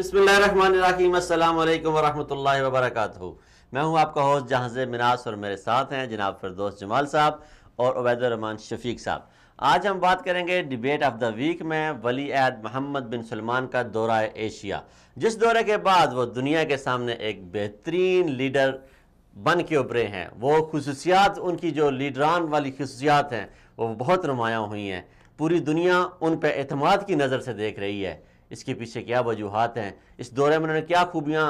بسم اللہ الرحمن الرحیم، السلام علیکم ورحمۃ اللہ وبرکاتہ۔ میں ہوں آپ کا ہوسٹ جہاز مناس اور میرے ساتھ ہیں جناب فردوس جمال صاحب اور عبید الرحمن شفیق صاحب۔ آج ہم بات کریں گے ڈیبیٹ آف دا ویک میں ولی عہد محمد بن سلمان کا دورہ ایشیا، جس دورے کے بعد وہ دنیا کے سامنے ایک بہترین لیڈر بن کے ابھرے ہیں۔ وہ خصوصیات، ان کی جو لیڈران والی خصوصیات ہیں وہ بہت نمایاں ہوئی ہیں۔ پوری دنیا ان پہ اعتماد کی نظر سے دیکھ رہی ہے۔ اس کے پیچھے کیا وجوہات ہیں، اس دورے میں انہوں نے کیا خوبیاں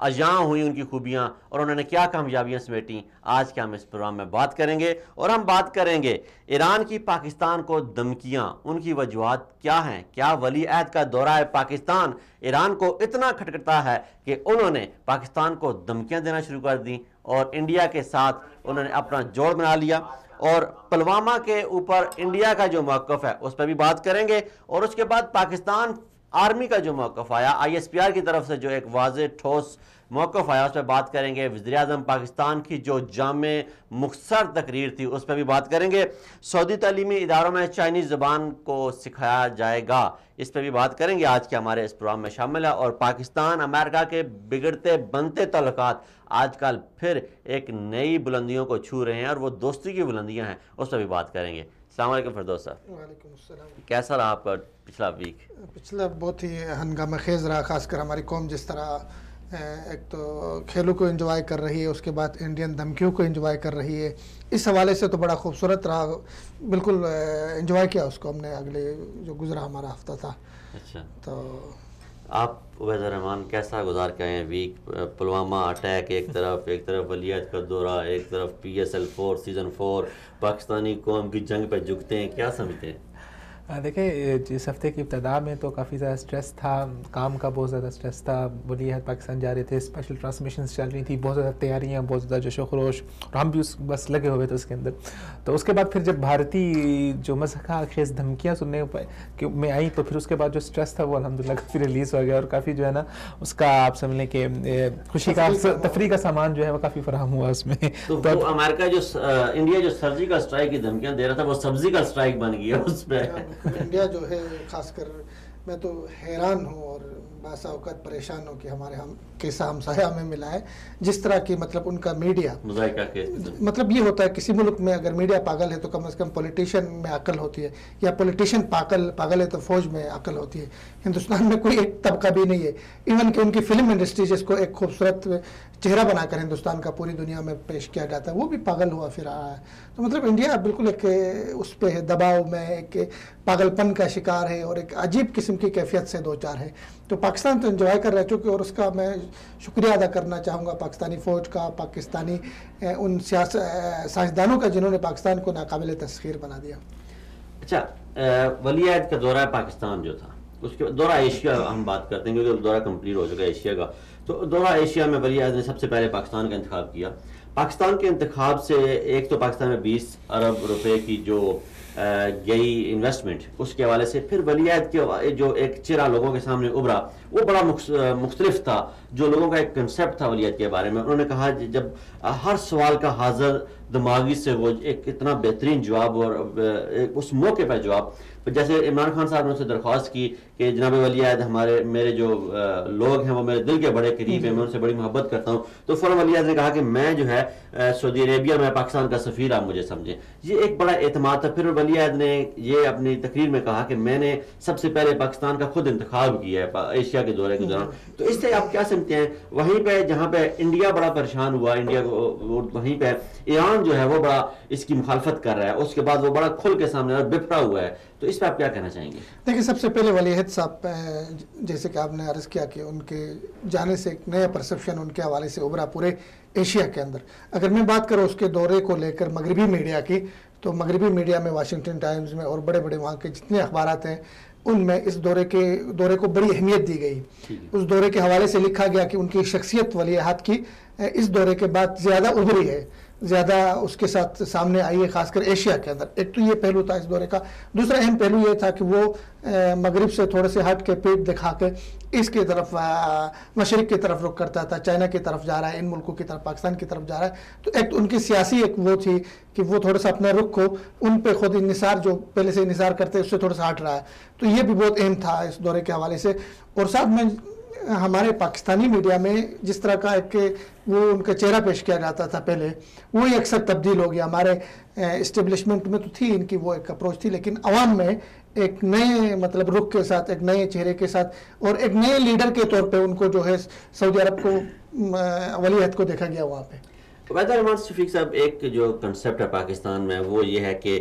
اجاں ہوئی، ان کی خوبیاں، اور انہوں نے کیا کامیابیاں سمیٹیں، آج کے ہم اس پروگرام میں بات کریں گے۔ اور ہم بات کریں گے ایران کی پاکستان کو دھمکیاں، ان کی وجوہات کیا ہیں۔ کیا ولی عہد کا دورہ پاکستان ایران کو اتنا کھٹکھٹا ہے کہ انہوں نے پاکستان کو دھمکیاں دینا شروع کر دیں اور انڈیا کے ساتھ انہوں نے اپنا جوڑ بنا لیا؟ اور پلوامہ کے اوپر انڈیا کا جو موقف ہے اس پہ بھی بات کریں گے، اور اس کے بعد پاکستان آرمی کا جو موقف آیا، آئی ایس پی آر کی طرف سے جو ایک واضح ٹھوس موقف آیا، اس پہ بات کریں گے۔ وزیر اعظم پاکستان کی جو جامع مختصر تقریر تھی اس پہ بھی بات کریں گے۔ سعودی تعلیمی اداروں میں چائنیز زبان کو سکھایا جائے گا، اس پہ بھی بات کریں گے، آج کے ہمارے اس پروگرام میں شامل ہے۔ اور پاکستان امریکہ کے بگڑتے بنتے تعلقات آج کل پھر ایک نئی بلندیوں کو چھو رہے ہیں، اور وہ دوستی کی بلندیاں ہیں، اس پہ بھی بات کریں گے۔ السلام علیکم فردوس صاحب۔ وعلیکم السلام۔ کیسا رہا آپ کا پچھلا ویک؟ پچھلا بہت ہی ہنگامہ خیز رہا، خاص کر ہماری قوم جس طرح ایک تو کھیلوں کو انجوائے کر رہی ہے، اس کے بعد انڈین دھمکیوں کو انجوائے کر رہی ہے، اس حوالے سے تو بڑا خوبصورت رہا، بالکل انجوائے کیا اس کو ہم نے، اگلے جو گزرا ہمارا ہفتہ تھا۔ اچھا، تو آپ عبید الرحمان کیسا گزار کے آئے ہیں ویک؟ پلوامہ اٹیک ایک طرف ولی عہد کا دورہ ایک طرف، P S L 4 season 4، Pakistani قوم کی جنگ پہ جھکتے ہیں، کیا سمجھتے ہیں؟ دیکھیں، اس ہفتے کی ابتدا میں تو کافی زیادہ سٹریس تھا، کام کا بہت زیادہ سٹریس تھا، ولی عہد پاکستان جا رہے تھے، اسپیشل ٹرانسمیشنز چل رہی تھی، بہت زیادہ تیاریاں، بہت زیادہ جوش و خروش، اور ہم بھی بس لگے ہوئے تھے اس کے اندر۔ تو اس کے بعد پھر جب بھارتی جو مضحکہ خیز دھمکیاں سننے میں آئیں تو پھر اس کے بعد جو سٹریس تھا وہ الحمدللہ کافی ریلیز ہو گیا، اور کافی جو ہے نا اس کا آپ سمجھ لیں کہ خوشی کا تفریح کا سامان جو ہے وہ کافی فراہم ہوا اس میں۔ تو وہ امریکہ جو انڈیا جو سرجیکل اسٹرائک کی دھمکیاں دے رہا تھا، وہ سبزی کا اسٹرائک بن گیا اس پہ۔ انڈیا جو ہے، خاص کر میں تو حیران ہوں اور بعض اوقات پریشان ہوں کہ ہمارے کیسا ہمسایہ ہمیں ملا ہے، جس طرح کی مطلب ان کا میڈیا مذائقہ کے مطلب یہ ہوتا ہے کسی ملک میں اگر میڈیا پاگل ہے تو کم از کم پولیٹیشین میں عقل ہوتی ہے، یا پولیٹیشین پاگل ہے تو فوج میں عقل ہوتی ہے۔ ہندوستان میں کوئی ایک طبقہ بھی نہیں ہے، ایون کہ ان کی فلم انڈسٹری جس کو ایک خوبصورت چہرہ بنا کر ہندوستان کا پوری دنیا میں پیش کیا جاتا ہے، وہ بھی پاگل ہوا پھر رہا ہے۔ تو مطلب انڈیا بالکل ایک اس پہ دباؤ میں، ایک پاگل پن کا شکار ہے، اور ایک عجیب قسم کی کیفیت سے دو چار ہے۔ تو پاکستان تو انجوائے کر رہ چکے، اور اس کا میں شکریہ ادا کرنا چاہوں گا پاکستانی فوج کا، پاکستانی ان سائنسدانوں کا جنہوں نے پاکستان کو ناقابل تسخیر بنا دیا۔ اچھا، ولی عہد کا دورہ پاکستان جو تھا، اس کے دورہ ایشیا ہم بات کرتے ہیں کیونکہ دورہ کمپلیٹ ہو چکا ہے ایشیا کا۔ تو دورہ ایشیا میں ولی عہد نے سب سے پہلے پاکستان کا انتخاب کیا۔ پاکستان کے انتخاب سے ایک تو پاکستان میں 20 ارب روپے کی جو گئی انویسٹمنٹ، اس کے حوالے سے پھر ولی عہد کے جو ایک چہرہ لوگوں کے سامنے ابھرا وہ بڑا مختلف تھا۔ جو لوگوں کا ایک کنسیپٹ تھا ولی عہد کے بارے میں، انہوں نے کہا جب ہر سوال کا حاضر دماغی سے وہ ایک اتنا بہترین جواب، اور اس موقع پہ جواب، جیسے عمران خان صاحب نے اسے درخواست کی کہ جناب ولی عہد میرے جو لوگ ہیں وہ میرے دل کے بڑے قریب ہیں، میں ان سے بڑی محبت کرتا ہوں، تو فوراً ولی عہد نے کہا کہ میں جو ہے سعودی عربیہ میں پاکستان کا سفیر، آپ مجھے سمجھیں۔ یہ ایک بڑا اعتماد تھا۔ پھر ولی عہد نے یہ اپنی تقریر میں کہا کہ میں نے سب سے پہلے پاکستان کا خود انتخاب کیا ہے ایشیا کے دورے کے دوران۔ تو اس سے آپ کیا سمجھتے ہیں؟ وہیں پہ جہاں پہ انڈیا بڑا پریشان ہوا، انڈیا کو، وہیں پہ ایران جو ہے وہ بڑا اس کی مخالفت کر رہا ہے، اس کے بعد وہ بڑا کھل کے سامنے اور بپٹا ہوا ہے۔ تو اس پہ آپ کیا کہنا چاہیں گے؟ دیکھیں، سب سے پہلے ولی عہد صاحب، جیسے کہ آپ نے عرض کیا کہ ان کے جانے سے ایک نیا پرسپشن ان کے حوالے سے ابھرا پورے ایشیا کے اندر۔ اگر میں بات کروں اس کے دورے کو لے کر مغربی میڈیا کی، تو مغربی میڈیا میں واشنگٹن ٹائمز میں اور بڑے بڑے وہاں کے جتنے اخبارات ہیں ان میں اس دورے کو بڑی اہمیت دی گئی۔ اس دورے کے حوالے سے لکھا گیا کہ ان کی شخصیت ولی عہد کی اس دورے کے بعد زیادہ ابھری ہے، زیادہ اس کے ساتھ سامنے آئی ہے، خاص کر ایشیا کے اندر۔ ایک تو یہ پہلو تھا اس دورے کا۔ دوسرا اہم پہلو یہ تھا کہ وہ مغرب سے تھوڑے سے ہٹ کے پیٹ دکھا کے اس کی طرف، مشرق کی طرف رخ کرتا تھا، چائنا کی طرف جا رہا ہے، ان ملکوں کی طرف، پاکستان کی طرف جا رہا ہے۔ تو ایک ان کی سیاسی ایک وہ تھی کہ وہ تھوڑا سا اپنا رخ کو ان پہ خود انحصار، جو پہلے سے انحصار کرتے اس سے تھوڑا سا ہٹ رہا ہے۔ تو یہ بھی بہت اہم تھا اس دورے کے حوالے سے۔ اور ساتھ میں ہمارے پاکستانی میڈیا میں جس طرح کا ایک وہ ان کا چہرہ پیش کیا جاتا تھا پہلے، وہی اکثر تبدیل ہو گیا. ہمارے اسٹیبلشمنٹ میں تو تھی ان کی وہ ایک اپروچ تھی، لیکن عوام میں ایک نئے مطلب رخ کے ساتھ، ایک نئے چہرے کے ساتھ اور ایک نئے لیڈر کے طور پہ ان کو جو ہے سعودی عرب کو ولی عہد کو دیکھا گیا وہاں پہ. عبید الرحمان شفیق صاحب، ایک جو کنسیپٹ ہے پاکستان میں وہ یہ ہے کہ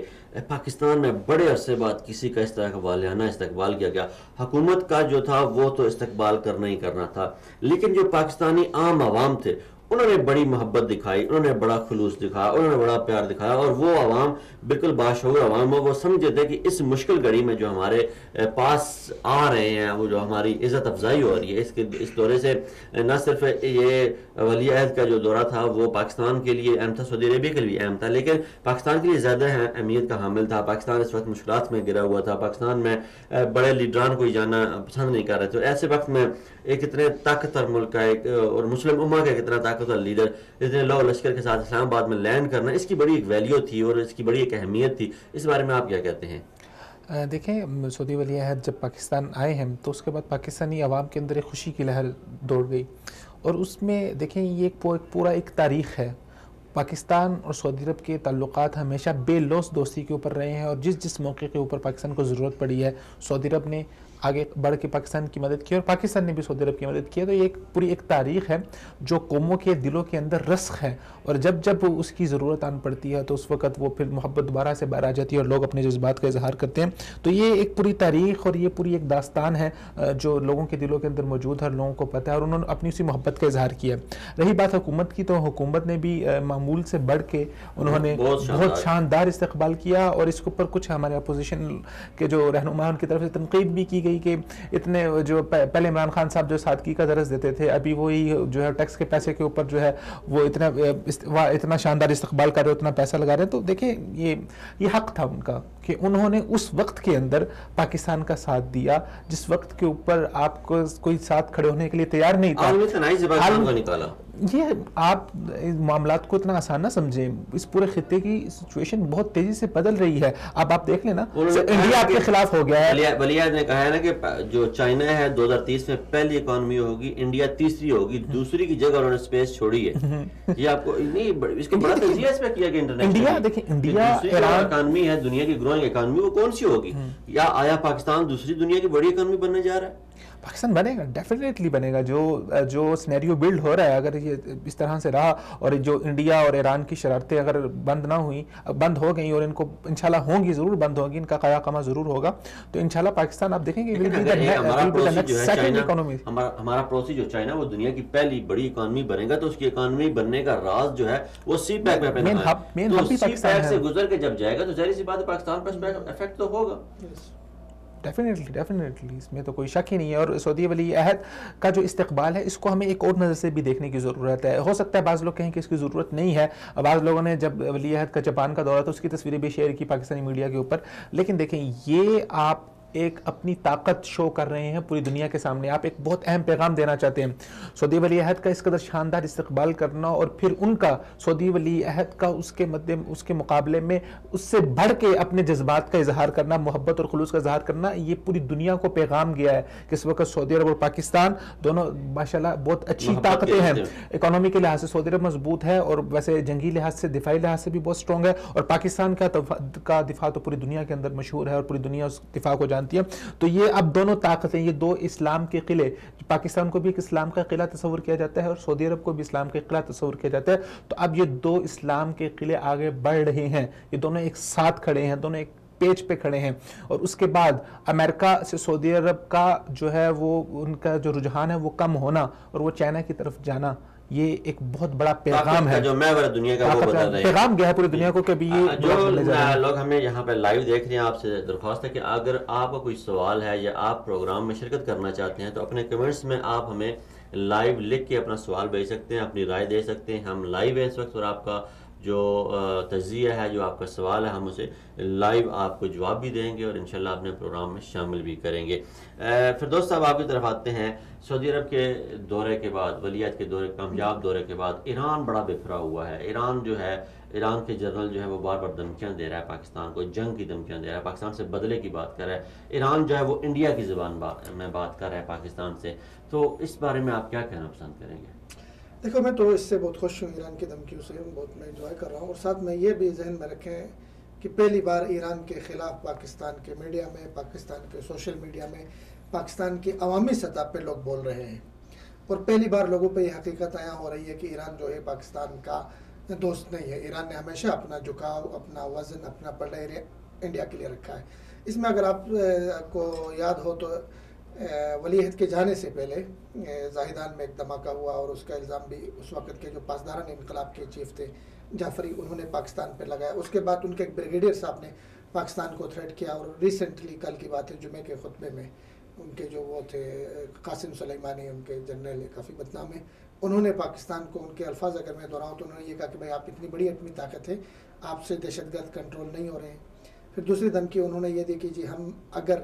پاکستان میں بڑے عرصے بعد کسی کا اس طرح کا والیانہ استقبال کیا گیا. حکومت کا جو تھا وہ تو استقبال کرنا ہی کرنا تھا، لیکن جو پاکستانی عام عوام تھے انہوں نے بڑی محبت دکھائی، انہوں نے بڑا خلوص دکھایا، انہوں نے بڑا پیار دکھایا، اور وہ عوام بالکل باشعور عوام ہو. وہ سمجھے تھے کہ اس مشکل گھڑی میں جو ہمارے پاس آ رہے ہیں، وہ جو ہماری عزت افزائی ہو رہی ہے، اس دورے سے نہ صرف یہ ولی عہد کا جو دورہ تھا وہ پاکستان کے لیے اہم تھا، سعودی عربیہ کے لیے اہم تھا، لیکن پاکستان کے لیے زیادہ اہمیت کا حامل تھا. پاکستان اس وقت مشکلات میں گرا ہوا تھا، پاکستان میں بڑے لیڈران کو جانا پسند نہیں کر رہے تھے. ایسے وقت میں ایک اتنے طاقتور ملک کا ایک اور مسلم امہ کا کتنا طاقتور لیڈر اتنے لو لشکر کے ساتھ اسلام آباد میں لینڈ کرنا، اس کی بڑی ایک ویلیو تھی اور اس کی بڑی ایک اہمیت تھی. اس بارے میں آپ کیا کہتے ہیں؟ دیکھیں، سعودی ولی عہد جب پاکستان آئے ہیں تو اس کے بعد پاکستانی عوام کے اندر ایک خوشی کی لہر دوڑ گئی، اور اس میں دیکھیں یہ ایک پورا ایک تاریخ ہے. پاکستان اور سعودی عرب کے تعلقات ہمیشہ بے لوث دوستی کے اوپر رہے ہیں، اور جس موقع کے اوپر پاکستان کو ضرورت پڑی ہے سعودی عرب نے آگے بڑھ کے پاکستان کی مدد کی، اور پاکستان نے بھی سعودی عرب کی مدد کی. تو یہ ایک پوری ایک تاریخ ہے جو قوموں کے دلوں کے اندر رسخ ہے، اور جب اس کی ضرورت آن پڑتی ہے تو اس وقت وہ پھر محبت دوبارہ سے باہر آ جاتی ہے اور لوگ اپنے جذبات کا اظہار کرتے ہیں. تو یہ ایک پوری تاریخ اور یہ پوری ایک داستان ہے جو لوگوں کے دلوں کے اندر موجود ہے اور لوگوں کو پتہ ہے، اور انہوں نے اپنی اسی محبت کا اظہار کیا. رہی بات حکومت کی، تو حکومت نے بھی معمول سے بڑھ کے انہوں نے بہت شاندار استقبال کیا، اور اس کے اوپر کچھ ہمارے اپوزیشن کے جو رہنما ان کی طرف سے تنقید بھی کی گئی کہ اتنے جو پہلے عمران خان صاحب جو سادگی کا درس دیتے تھے، ابھی وہی جو ہے ٹیکس کے پیسے کے اوپر جو ہے وہ اتنا شاندار استقبال کر رہے، اتنا پیسہ لگا رہے. تو دیکھیں یہ حق تھا ان کا کہ انہوں نے اس وقت کے اندر پاکستان کا ساتھ دیا جس وقت کے اوپر آپ کو کوئی ساتھ کھڑے ہونے کے لیے تیار نہیں تھا. یہ آپ معاملات کو اتنا آسان نہ سمجھیں، اس پورے خطے کی سچویشن بہت تیزی سے بدل رہی ہے. اب آپ دیکھ لیں نا، انڈیا آپ کے خلاف ہو گیا ہے. ولی عہد نے کہا ہے نا کہ جو چائنا ہے 2030 میں پہلی اکانومی ہوگی، انڈیا تیسری ہوگی، دوسری کی جگہ انہوں نے سپیس چھوڑی ہے. یہ آپ کو نہیں، اس کو بڑا تجزیہ اس پہ کیا کہ انڈیا دیکھیں، انڈیا ایران اکانومی ہے دنیا کی گروئنگ اکانومی، وہ کون سی ہوگی؟ یا آیا پاکستان دوسری دنیا کی بڑی اکانومی بننے جا رہا ہے؟ پاکستان بنے گا، ڈیفینیٹلی بنے گا. جو سینیریو بلڈ ہو رہا ہے، اگر یہ اس طرح سے رہا اور جو انڈیا اور ایران کی شرارتیں اگر بند نہ ہوئیں، بند ہو گئیں، اور ان کو انشاءاللہ ہوں گی، ضرور بند ہوگی، ان کا قیا قامہ ضرور ہوگا، تو انشاءاللہ پاکستان آپ دیکھیں گے ہمارا پڑوسی جو چائنا وہ دنیا کی پہلی بڑی اکانومی بنے گا، تو اس کی اکانومی بننے کا راز جو ہے وہ سی پیک میں پہنا ہے. تو سی پیک سے گزر کے جب جائے گا تو ظاہر سی بات ہے پاکستان پر افیکٹ تو ہوگا. ڈیفینیٹلی اس میں تو کوئی شک ہی نہیں ہے. اور سعودی ولی عہد کا جو استقبال ہے اس کو ہمیں ایک اور نظر سے بھی دیکھنے کی ضرورت ہے. ہو سکتا ہے بعض لوگ کہیں کہ اس کی ضرورت نہیں ہے. بعض لوگوں نے جب ولی عہد کا جاپان کا دورہ تھا اس کی تصویریں بھی شیئر کی پاکستانی میڈیا کے اوپر، لیکن دیکھیں یہ آپ ایک اپنی طاقت شو کر رہے ہیں پوری دنیا کے سامنے، آپ ایک بہت اہم پیغام دینا چاہتے ہیں. سعودی ولی عہد کا اس قدر شاندار استقبال کرنا، اور پھر ان کا سعودی ولی عہد کا اس کے مقابلے میں اس سے بڑھ کے اپنے جذبات کا اظہار کرنا، محبت اور خلوص کا اظہار کرنا، یہ پوری دنیا کو پیغام گیا ہے کہ اس وقت سعودی عرب اور پاکستان دونوں ماشاءاللہ بہت اچھی طاقتیں ہیں. اکانومی کے لحاظ سے سعودی عرب مضبوط ہے، اور ویسے جنگی لحاظ سے، دفاعی لحاظ سے بھی بہت سٹرونگ ہے، اور پاکستان کا دفاع تو پوری دنیا کے اندر مشہور ہے اور پوری دنیا اس دفاع کو جانتی ہے. تو یہ اب دونوں طاقتیں، یہ دو اسلام کے قلعے، پاکستان کو بھی ایک اسلام کا قلعہ تصور کیا جاتا ہے اور سعودی عرب کو بھی اسلام کا قلعہ تصور کیا جاتا ہے. تو اب یہ دو اسلام کے قلعے آگے بڑھ رہے ہیں، یہ دونوں ایک ساتھ کھڑے ہیں، دونوں ایک پیج پہ کھڑے ہیں. اور اس کے بعد امریکہ سے سعودی عرب کا جو ہے وہ ان کا جو رجحان ہے وہ کم ہونا اور وہ چائنا کی طرف جانا، یہ ایک بہت بڑا پیغام ہے، جو محور دنیا کا وہ بدل رہے ہیں، پیغام گیا ہے پوری دنیا کو کہ یہ جو لوگ ہمیں یہاں پہ لائیو دیکھ رہے ہیں. آپ سے درخواست ہے کہ اگر آپ کا کوئی سوال ہے یا آپ پروگرام میں شرکت کرنا چاہتے ہیں تو اپنے کمنٹس میں آپ ہمیں لائیو لکھ کے اپنا سوال بھیج سکتے ہیں، اپنی رائے دے سکتے ہیں. ہم لائیو ہیں اس وقت اور آپ کا جو تجزیہ ہے، جو آپ کا سوال ہے، ہم اسے لائیو آپ کو جواب بھی دیں گے اور انشاءاللہ اپنے پروگرام میں شامل بھی کریں گے۔ فردوس صاحب آپ کی طرف آتے ہیں۔ سعودی عرب کے دورے کے بعد، ولی عہد کے دورے، کامیاب دورے کے بعد ایران بڑا بکھرا ہوا ہے۔ ایران جو ہے، ایران کے جنرل جو ہے وہ بار بار دھمکیاں دے رہا ہے پاکستان کو، جنگ کی دھمکیاں دے رہا ہے، پاکستان سے بدلے کی بات کر رہا ہے۔ ایران جو ہے وہ انڈیا کی زبان میں بات کر رہا ہے پاکستان سے۔ تو اس بارے میں آپ کیا کہنا پسند کریں گے؟ دیکھو میں تو اس سے بہت خوش ہوں، ایران کی دھمکیوں سے بہت میں انجوائے کر رہا ہوں، اور ساتھ میں یہ بھی ذہن میں رکھیں کہ پہلی بار ایران کے خلاف پاکستان کے میڈیا میں، پاکستان کے سوشل میڈیا میں، پاکستان کی عوامی سطح پہ لوگ بول رہے ہیں، اور پہلی بار لوگوں پہ یہ حقیقت عیاں ہو رہی ہے کہ ایران جو ہے پاکستان کا دوست نہیں ہے۔ ایران نے ہمیشہ اپنا جھکاؤ، اپنا وزن، اپنا پلڑا انڈیا کے لیے رکھا ہے۔ اس میں اگر آپ کو یاد ہو تو ولی عہد کے جانے سے پہلے زاہدان میں ایک دھماکہ ہوا، اور اس کا الزام بھی اس وقت کے جو پاسداران انقلاب کے چیف تھے جعفری، انہوں نے پاکستان پہ لگایا۔ اس کے بعد ان کے ایک بریگیڈیئر صاحب نے پاکستان کو تھریٹ کیا، اور ریسنٹلی کل کی بات ہے جمعے کے خطبے میں ان کے جو وہ تھے قاسم سلیمانی، ان کے جنرل کافی بدنام ہیں، انہوں نے پاکستان کو، ان کے الفاظ اگر میں دہراؤں تو انہوں نے یہ کہا کہ بھائی آپ اتنی بڑی اپنی طاقت ہے، آپ سے دہشت گرد کنٹرول نہیں ہو رہے ہیں۔ پھر دوسری دھمکی انہوں نے یہ دی کہ جی ہم اگر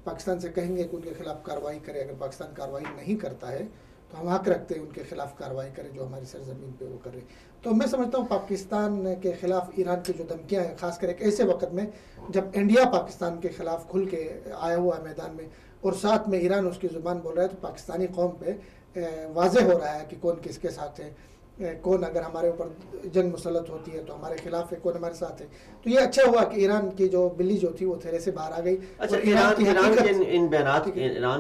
پاکستان سے کہیں گے کہ ان کے خلاف کارروائی کرے، اگر پاکستان کارروائی نہیں کرتا ہے تو ہم حق رکھتے ہیں ان کے خلاف کارروائی کریں جو ہماری سرزمین پہ وہ کر رہے ہیں۔ تو میں سمجھتا ہوں پاکستان کے خلاف ایران کی جو دھمکیاں ہیں، خاص کر ایک ایسے وقت میں جب انڈیا پاکستان کے خلاف کھل کے آیا ہوا ہے میدان میں، اور ساتھ میں ایران اس کی زبان بول رہا ہے، تو پاکستانی قوم پہ واضح ہو رہا ہے کہ کون کس کے ساتھ ہے، کون اگر ہمارے اوپر جنگ مسلط ہوتی ہے تو ہمارے خلاف ہے، کون ہمارے ساتھ ہے۔ تو یہ اچھا ہوا کہ ایران کی جو بلی جو تھی وہ تھیلے سے باہر آ گئی۔ اچھا، ایران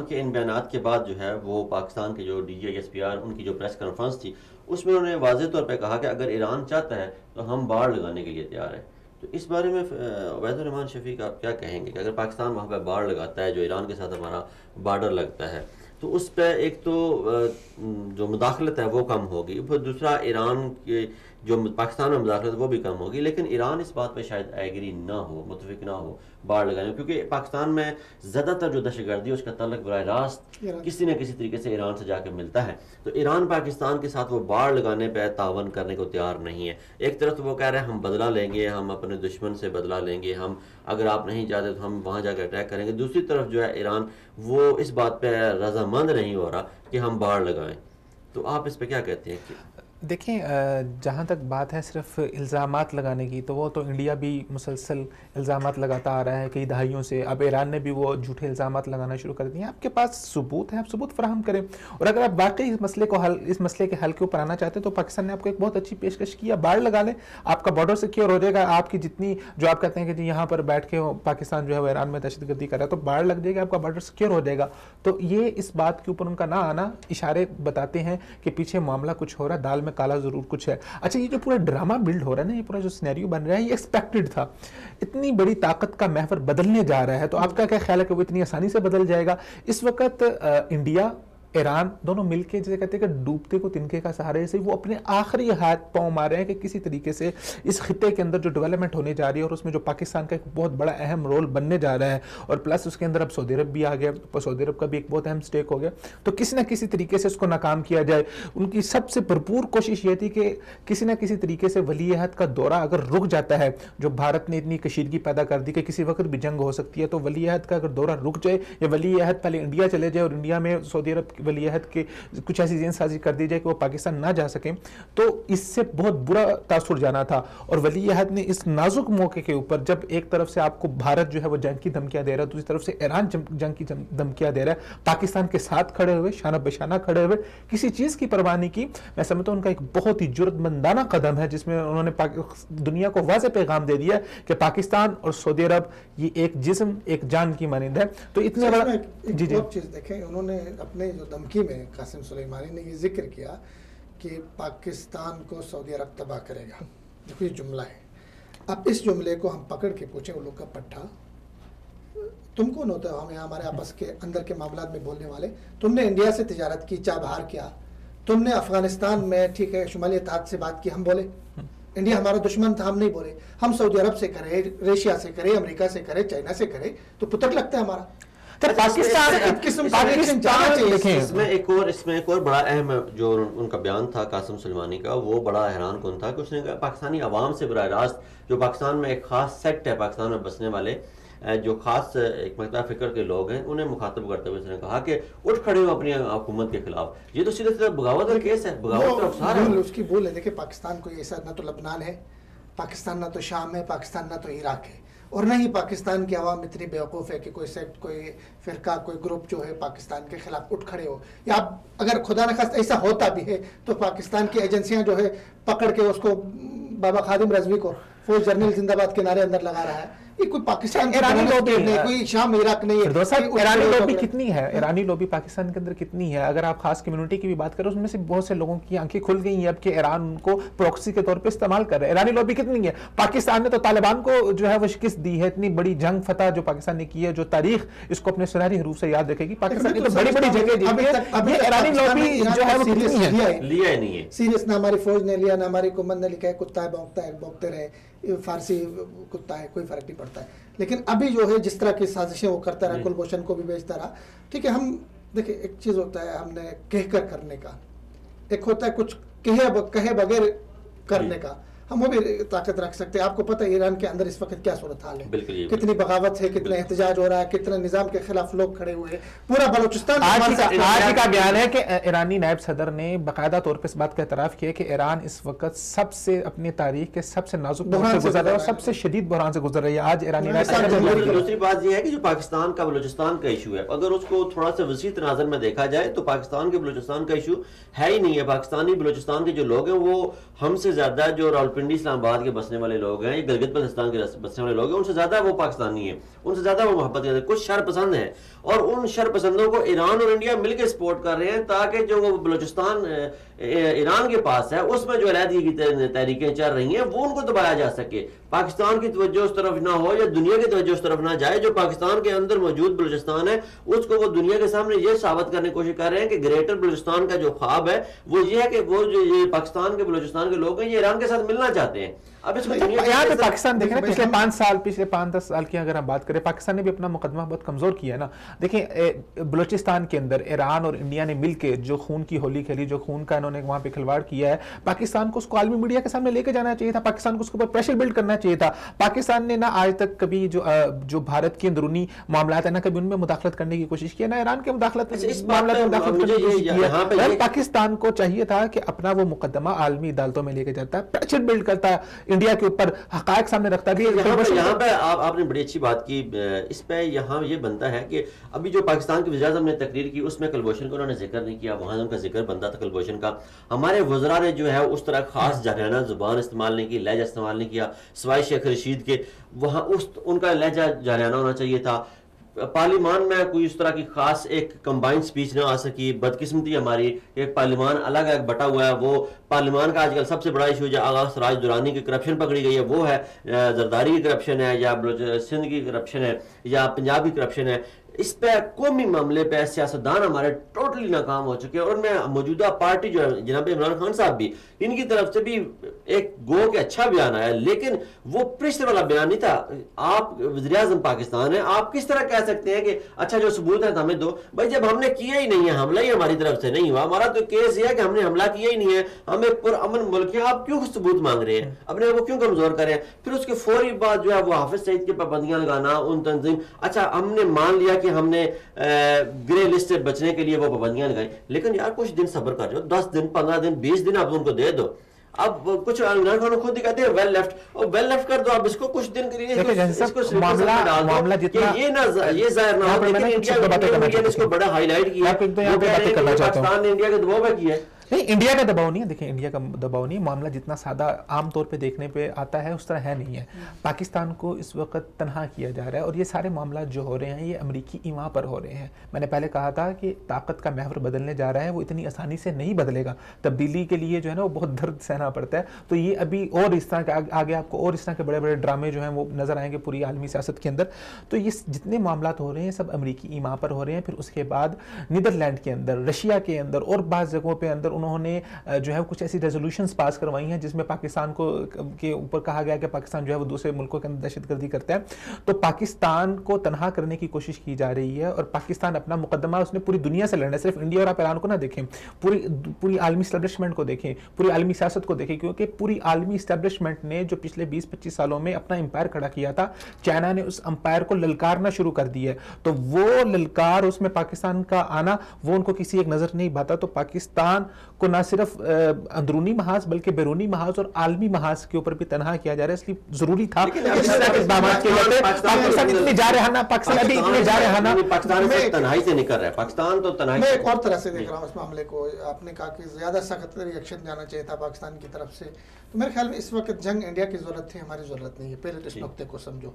کے ان بیانات کے بعد جو ہے وہ پاکستان کے جو D G S P R, ان کی جو پریس کانفرنس تھی، اس میں انہوں نے واضح طور پہ کہا کہ اگر ایران چاہتا ہے تو ہم باڑ لگانے کے لیے تیار ہیں۔ تو اس بارے میں عبید الرحمان شفیق آپ کیا کہیں گے کہ اگر پاکستان وہاں پہ باڑ لگاتا ہے، جو ایران کے ساتھ ہمارا بارڈر لگتا ہے، تو اس پہ ایک تو جو مداخلت ہے وہ کم ہوگی، پھر دوسرا ایران کے جو پاکستان میں مداخلت وہ بھی کم ہوگی، لیکن ایران اس بات پہ شاید ایگری نہ ہو، متفق نہ ہو باڑ لگانے، کیونکہ پاکستان میں زیادہ تر جو دہشت گردی ہے اس کا تعلق براہ راست کسی نہ کسی طریقے سے ایران سے جا کے ملتا ہے۔ تو ایران پاکستان کے ساتھ وہ باڑ لگانے پہ تعاون کرنے کو تیار نہیں ہے۔ ایک طرف تو وہ کہہ رہے ہیں ہم بدلہ لیں گے، ہم اپنے دشمن سے بدلہ لیں گے، ہم اگر آپ نہیں جاتے تو ہم وہاں جا کے اٹیک کریں گے۔ دوسری طرف جو ہے ایران وہ اس بات پہ رضامند نہیں ہو رہا کہ ہم باڑ لگائیں۔ تو آپ اس پہ کیا کہتے ہیں؟ کہ دیکھیں، جہاں تک بات ہے صرف الزامات لگانے کی، تو وہ تو انڈیا بھی مسلسل الزامات لگاتا آ رہا ہے کئی دہائیوں سے۔ اب ایران نے بھی وہ جھوٹے الزامات لگانا شروع کر دیے ہیں۔ آپ کے پاس ثبوت ہے، آپ ثبوت فراہم کریں، اور اگر آپ واقعی اس مسئلے کے حل کے اوپر آنا چاہتے ہیں تو پاکستان نے آپ کو ایک بہت اچھی پیشکش کیا، باڑ لگا لیں، آپ کا بارڈر سیکیور ہو جائے گا۔ آپ کی جتنی جو آپ کہتے ہیں کہ جی یہاں پر بیٹھ کے پاکستان جو ہے وہ ایران میں دہشت گردی کر رہا ہے، تو باڑ لگ جائے گا، آپ کا بارڈر سیکیور ہو جائے گا۔ تو یہ اس بات کے اوپر ان کا نہ آنا اشارے بتاتے ہیں کہ پیچھے معاملہ کچھ ہو رہا ہے، دال میں کالا ضرور کچھ ہے۔ اچھا، یہ جو پورا ڈرامہ بلڈ ہو رہا ہے نا، یہ پورا جو سینیریو بن رہا ہے، یہ ایکسپیکٹڈ تھا۔ اتنی بڑی طاقت کا محور بدلنے جا رہا ہے، تو آپ کا کیا خیال ہے کہ وہ اتنی آسانی سے بدل جائے گا؟ اس وقت انڈیا، ایران دونوں مل کے جسے کہتے ہیں کہ ڈوبتے کو تنکے کا سہارے سے وہ اپنے آخری ہاتھ پاؤں مار رہے ہیں کہ کسی طریقے سے اس خطے کے اندر جو ڈیولپمنٹ ہونے جا رہی ہے، اور اس میں جو پاکستان کا ایک بہت بڑا اہم رول بننے جا رہا ہے، اور پلس اس کے اندر اب سعودی عرب بھی آ گیا، سعودی عرب کا بھی ایک بہت اہم سٹیک ہو گیا، تو کسی نہ کسی طریقے سے اس کو ناکام کیا جائے۔ ان کی سب سے بھرپور کوشش یہ تھی کہ کسی نہ کسی طریقے سے ولی عہد کا دورہ اگر رک جاتا ہے، جو بھارت نے اتنی کشیدگی پیدا کر دی کہ کسی وقت بھی جنگ ہو سکتی ہے، تو ولی عہد کا اگر دورہ رک جائے، یا ولی عہد پہلے انڈیا چلے جائے اور انڈیا میں سعودی عرب ولی عہد کے کچھ ایسی زین سازی کر دی جائے کہ وہ پاکستان نہ جا سکیں، تو اس سے بہت برا تاثر جانا تھا۔ اور ولی عہد نے اس نازک موقع کے اوپر، جب ایک طرف سے آپ کو بھارت جو ہے وہ جنگ کی دھمکیاں دے رہا ہے، دوسری طرف سے ایران جنگ کی دھمکیاں دے رہا ہے، پاکستان کے ساتھ کھڑے ہوئے، شانہ بشانہ کھڑے ہوئے، کسی چیز کی پرواہ نہیں کی، میں سمجھتا ہوں ان کا ایک بہت ہی جرأت مندانہ قدم ہے، جس میں انہوں نے دنیا کو واضح پیغام دے دیا کہ پاکستان اور سعودی عرب یہ ایک جسم، ایک جان کی مانند ہے۔ تو اتنے بڑا جی چیز دیکھیں، انہوں نے اپنے جو دھمکی میں قاسم سلیمانی نے یہ ذکر کیا کہ پاکستان کو سعودی عرب تباہ کرے گا۔ دیکھو یہ جملہ ہے، اب اس جملے کو ہم پکڑ کے پوچھیں الو کا پٹھا، تم کون ہوتا ہے ہمیں ہمارے آپس کے اندر کے معاملات میں بولنے والے؟ تم نے انڈیا سے تجارت کی، چابہار کیا، تم نے افغانستان میں ٹھیک ہے شمالی اتحاد سے بات کی، ہم بولے انڈیا ہمارا دشمن تھا، ہم نہیں بولے، ہم سعودی عرب سے کرے، ریشیا سے کرے، امریکہ سے کرے، چائنا سے کرے، تو پتر لگتا ہے ہمارا۔ اس میں ایک اور بڑا اہم جو ان کا بیان تھا قاسم سلیمانی کا، وہ بڑا حیران کن تھا کہ اس نے کہا پاکستانی عوام سے براہ راست جو پاکستان میں ایک خاص سیکٹ ہے پاکستان میں بسنے والے جو خاص ایک مقدار فکر کے لوگ ہیں، انہیں مخاطب کرتے ہوئے اس نے کہا کہ اٹھ کھڑے ہو اپنی حکومت کے خلاف. یہ تو سیدھے سیدھے بغاوت کا کیس ہے، بغاوت کا افسار ہے. اس کی بھول ہے. دیکھیں پاکستان کوئی ایسا نہ تو لبنان ہے، پاکستان نہ تو شام ہے، پاکستان نہ تو عراق ہے، اور نہ ہی پاکستان کی عوام اتنی بیوقوف ہے کہ کوئی سیکٹ، کوئی فرقہ، کوئی گروپ جو ہے پاکستان کے خلاف اٹھ کھڑے ہو. یا اگر خدا نخواستہ ایسا ہوتا بھی ہے تو پاکستان کی ایجنسیاں جو ہے پکڑ کے اس کو بابا خادم رضوی کو فوج جرنل زندہ باد کے نعرے اندر لگا رہا ہے. یہ کوئی پاکستان ایرانی لوبی نہیں، کوئی شام عراق نہیں ہے. ایرانی لوبی کتنی ہے، ایرانی لوبی پاکستان کے اندر کتنی ہے؟ اگر آپ خاص کمیونٹی کی بھی بات کریں، اس میں سے بہت سے لوگوں کی آنکھیں کھل گئی ہیں اب کہ ایران ان کو پروکسی کے طور پہ استعمال کر رہا ہے. ایرانی لوبی کتنی ہے؟ پاکستان نے تو طالبان کو جو ہے وہ شکست دی ہے. اتنی بڑی جنگ فتح جو پاکستان نے کی ہے، جو تاریخ اس کو اپنے سنہری حروف سے یاد رکھے گی. پاکستان نے تو بڑی بڑی جگہ جیتی ہے. یہ ایرانی لوبی جو ہے وہ کتنی ہے؟ لیا نہیں ہے سیریس. نہ ہماری فوج نے لیا، نہ ہماری حکومت نے لکھا ہے کتا ہے بھونکتا ہے، بھونکتے رہے. فارسی کتا ہے، کوئی فرق نہیں پڑتا ہے. لیکن ابھی جو ہے جس طرح کی سازشیں وہ کرتا رہا، کلبھوشن کو بھی بھیجتا رہا. ٹھیک ہے، ہم دیکھیں ایک چیز ہوتا ہے ہم نے کہہ کر کرنے کا، ایک ہوتا ہے کچھ کہے بغیر کرنے کا. ہم وہ بھی طاقت رکھ سکتے ہیں. آپ کو پتہ ہے ایران کے اندر اس وقت کیا صورتحال ہے، کتنی بغاوت ہے، کتنا احتجاج ہو رہا ہے، کتنا نظام کے خلاف لوگ کھڑے ہوئے ہیں. پورا بلوچستان آج کا بیان ہے کہ ایرانی نائب صدر نے باقاعدہ طور پہ اس بات کا اعتراف کیا کہ ایران اس وقت سب سے اپنی تاریخ کے سب سے نازک دور سے گزر رہا ہے اور سب سے شدید بحران سے گزر رہی ہے. آج ایرانی نائب صدر. دوسری بات یہ ہے کہ جو پاکستان کا بلوچستان کا ایشو ہے، اگر اس کو تھوڑا سا وسیع تناظر میں دیکھا جائے تو پاکستان کے بلوچستان کا ایشو ہے ہی نہیں ہے. پاکستانی بلوچستان کے جو لوگ ہیں وہ ہم سے زیادہ جو راولپنڈی اسلام آباد کے بسنے والے لوگ ہیں، گلگت بلتستان کے بسنے والے لوگ ہیں، ان سے زیادہ وہ پاکستانی ہیں، ان سے زیادہ وہ محبت کرتے ہیں. کچھ شر پسند ہیں اور ان شر پسندوں کو ایران اور انڈیا مل کے سپورٹ کر رہے ہیں تاکہ جو وہ بلوچستان ایران کے پاس ہے اس میں جو علیحدگی کی تحریکیں چل رہی ہیں وہ ان کو دبایا جا سکے. پاکستان کی توجہ اس طرف نہ ہو یا دنیا کی توجہ اس طرف نہ جائے. جو پاکستان کے اندر موجود بلوچستان ہے اس کو وہ دنیا کے سامنے یہ ثابت کرنے کی کوشش کر رہے ہیں کہ گریٹر بلوچستان کا جو خواب ہے وہ یہ ہے کہ وہ جو یہ پاکستان کے بلوچستان کے لوگ ہیں یہ ایران کے ساتھ ملنا چاہتے ہیں. اب اس میں یہاں پہ پاکستان دیکھیں پچھلے 5-10 سال کی اگر ہم بات کریں، پاکستان نے بھی اپنا مقدمہ بہت کمزور کیا ہے نا. دیکھیں بلوچستان کے اندر ایران اور انڈیا نے مل کے جو خون کی ہولی کھیلی، جو خون کا انہوں نے وہاں پہ کھلواڑ کیا ہے، پاکستان کو اس کو عالمی میڈیا کے سامنے لے کے جانا چاہیے تھا. پاکستان کو اس کے اوپر پریشر بلڈ کرنا چاہیے تھا. پاکستان نے نہ آج تک کبھی جو بھارت کے اندرونی معاملات ہیں نہ کبھی ان میں مداخلت کرنے کی کوشش کی ہے، نہ ایران کے معاملات میں مداخلت کرنے کی کوشش کی ہے. پاکستان کو چاہیے تھا کہ اپنا وہ مقدمہ عالمی عدالتوں میں لے کے جاتا ہے، پریشر بلڈ کرتا ہے، انڈیا کے اوپر حقائق سامنے رکھتا بھی. یہاں پہ آپ نے بڑی اچھی بات کی. اس پہ یہاں یہ بنتا ہے کہ ابھی جو پاکستان کی وزیر اعظم نے تقریر کی اس میں کلبھوشن کو انہوں نے ذکر نہیں کیا. وہاں ان کا ذکر بنتا تھا کلبھوشن کا. ہمارے وزراء نے جو ہے اس طرح خاص جارحانہ زبان استعمال نہیں کی، لہجہ استعمال نہیں کیا سوائے شیخ رشید کے. وہاں ان کا لہجہ جارحانہ ہونا چاہیے تھا. پارلیمان میں کوئی اس طرح کی خاص ایک کمبائنڈ سپیچ نہ آ سکی. بدقسمتی ہماری کہ پارلیمان الگ الگ بٹا ہوا ہے. وہ پارلیمان کا آج کل سب سے بڑا ایشو جو آغا سراج درانی کی کرپشن پکڑی گئی ہے وہ ہے، زرداری کی کرپشن ہے یا سندھ کی کرپشن ہے یا پنجاب کی کرپشن ہے. اس پہ قومی معاملے پہ سیاستدان ہمارے ٹوٹلی ناکام ہو چکے ہیں. اور میں موجودہ پارٹی جو ہے جناب عمران خان صاحب بھی، ان کی طرف سے بھی ایک گو کہ اچھا بیان آیا لیکن وہ پریشر والا بیان نہیں تھا. آپ وزیر اعظم پاکستان ہیں، آپ کس طرح کہہ سکتے ہیں کہ اچھا جو ثبوت ہے ہمیں دو؟ بھائی جب ہم نے کیا ہی نہیں ہے، حملہ ہی ہماری طرف سے نہیں ہوا، ہمارا تو کیس یہ ہے کہ ہم نے حملہ کیا ہی نہیں ہے، ہم ایک پرامن ملک ہیں، آپ کیوں ثبوت مانگ رہے ہیں؟ اپنے وہ کیوں کمزور کریں؟ پھر اس کے فوری بعد جو ہے وہ حافظ سعید کے پابندیاں لگانا، ان تنظیم، اچھا ہم نے مان لیا کہ ہم نے گرے لسٹ سے بچنے کے لیے وہ پابندیاں لگائیں، لیکن یار کچھ دن صبر کر جاؤ. 10 دن 15 دن 20 دن آپ ان کو دے دو. اب کچھ عمران خان خود ہی کہتے ہیں ویل لیفٹ، اور ویل لیفٹ کر دو آپ اس کو کچھ دن کے لیے، اس کو معاملہ جتنا یہ ظاہر نہ ہو. لیکن انڈیا نے اس کو بڑا ہائی لائٹ کیا، پاکستان نے انڈیا کے دباؤ پہ کیا ہے. نہیں، انڈیا کا دباؤ نہیں ہے. دیکھیں انڈیا کا دباؤ نہیں ہے. معاملہ جتنا سادہ عام طور پہ دیکھنے پہ آتا ہے اس طرح ہے نہیں ہے. پاکستان کو اس وقت تنہا کیا جا رہا ہے اور یہ سارے معاملات جو ہو رہے ہیں یہ امریکی ایما پر ہو رہے ہیں. میں نے پہلے کہا تھا کہ طاقت کا محور بدلنے جا رہا ہے، وہ اتنی آسانی سے نہیں بدلے گا. تبدیلی کے لیے جو ہے نا وہ بہت درد سہنا پڑتا ہے. تو یہ ابھی اور اس طرح کے آگے آپ کو اور اس طرح کے بڑے بڑے ڈرامے جو ہیں وہ نظر آئیں گے پوری عالمی سیاست کے اندر. تو یہ جتنے معاملات ہو رہے ہیں سب امریکی ایما پر ہو رہے ہیں. پھر اس کے بعد نیدرلینڈ کے اندر، رشیا کے اندر اور بعض جگہوں پہ اندر انہوں نے جو ہے کچھ ایسی ریزولوشنز پاس کروائی ہیں جس میں پاکستان کو کے اوپر کہا گیا کہ پاکستان جو ہے وہ دوسرے ملکوں کے اندر دہشت گردی کرتا ہے. تو پاکستان کو تنہا کرنے کی کوشش کی جا رہی ہے اور پاکستان اپنا مقدمہ اس نے پوری دنیا سے لڑنا ہے. صرف انڈیا اور آپ ایران کو نہ دیکھیں, پوری عالمی اسٹیبلشمنٹ کو دیکھیں, پوری عالمی سیاست کو دیکھیں, کیونکہ پوری عالمی اسٹیبلشمنٹ نے جو پچھلے 20-25 سالوں میں اپنا امپائر کھڑا کیا تھا, چائنا نے اس امپائر کو للکارنا شروع کر دی ہے. تو وہ للکار, اس میں پاکستان کا آنا, وہ ان کو کسی ایک نظر نہیں بھاتا. تو پاکستان کو نہ صرف اندرونی محاذ بلکہ بیرونی محاذ اور عالمی محاذ کے اوپر بھی تنہا کیا جا رہا ہے. اس لیے ضروری تھا پاکستان تنہائی سے نکل رہا ہے. پاکستان تو تنہائی, میں ایک اور طرح سے دیکھ رہا ہوں اس معاملے کو. آپ نے کہا کہ زیادہ سخت ری ایکشن جانا چاہیے تھا پاکستان کی طرف سے, تو میرے خیال میں اس وقت جنگ انڈیا کی ضرورت تھی, ہماری ضرورت نہیں ہے. پہلے تو اس نقطے کو سمجھو.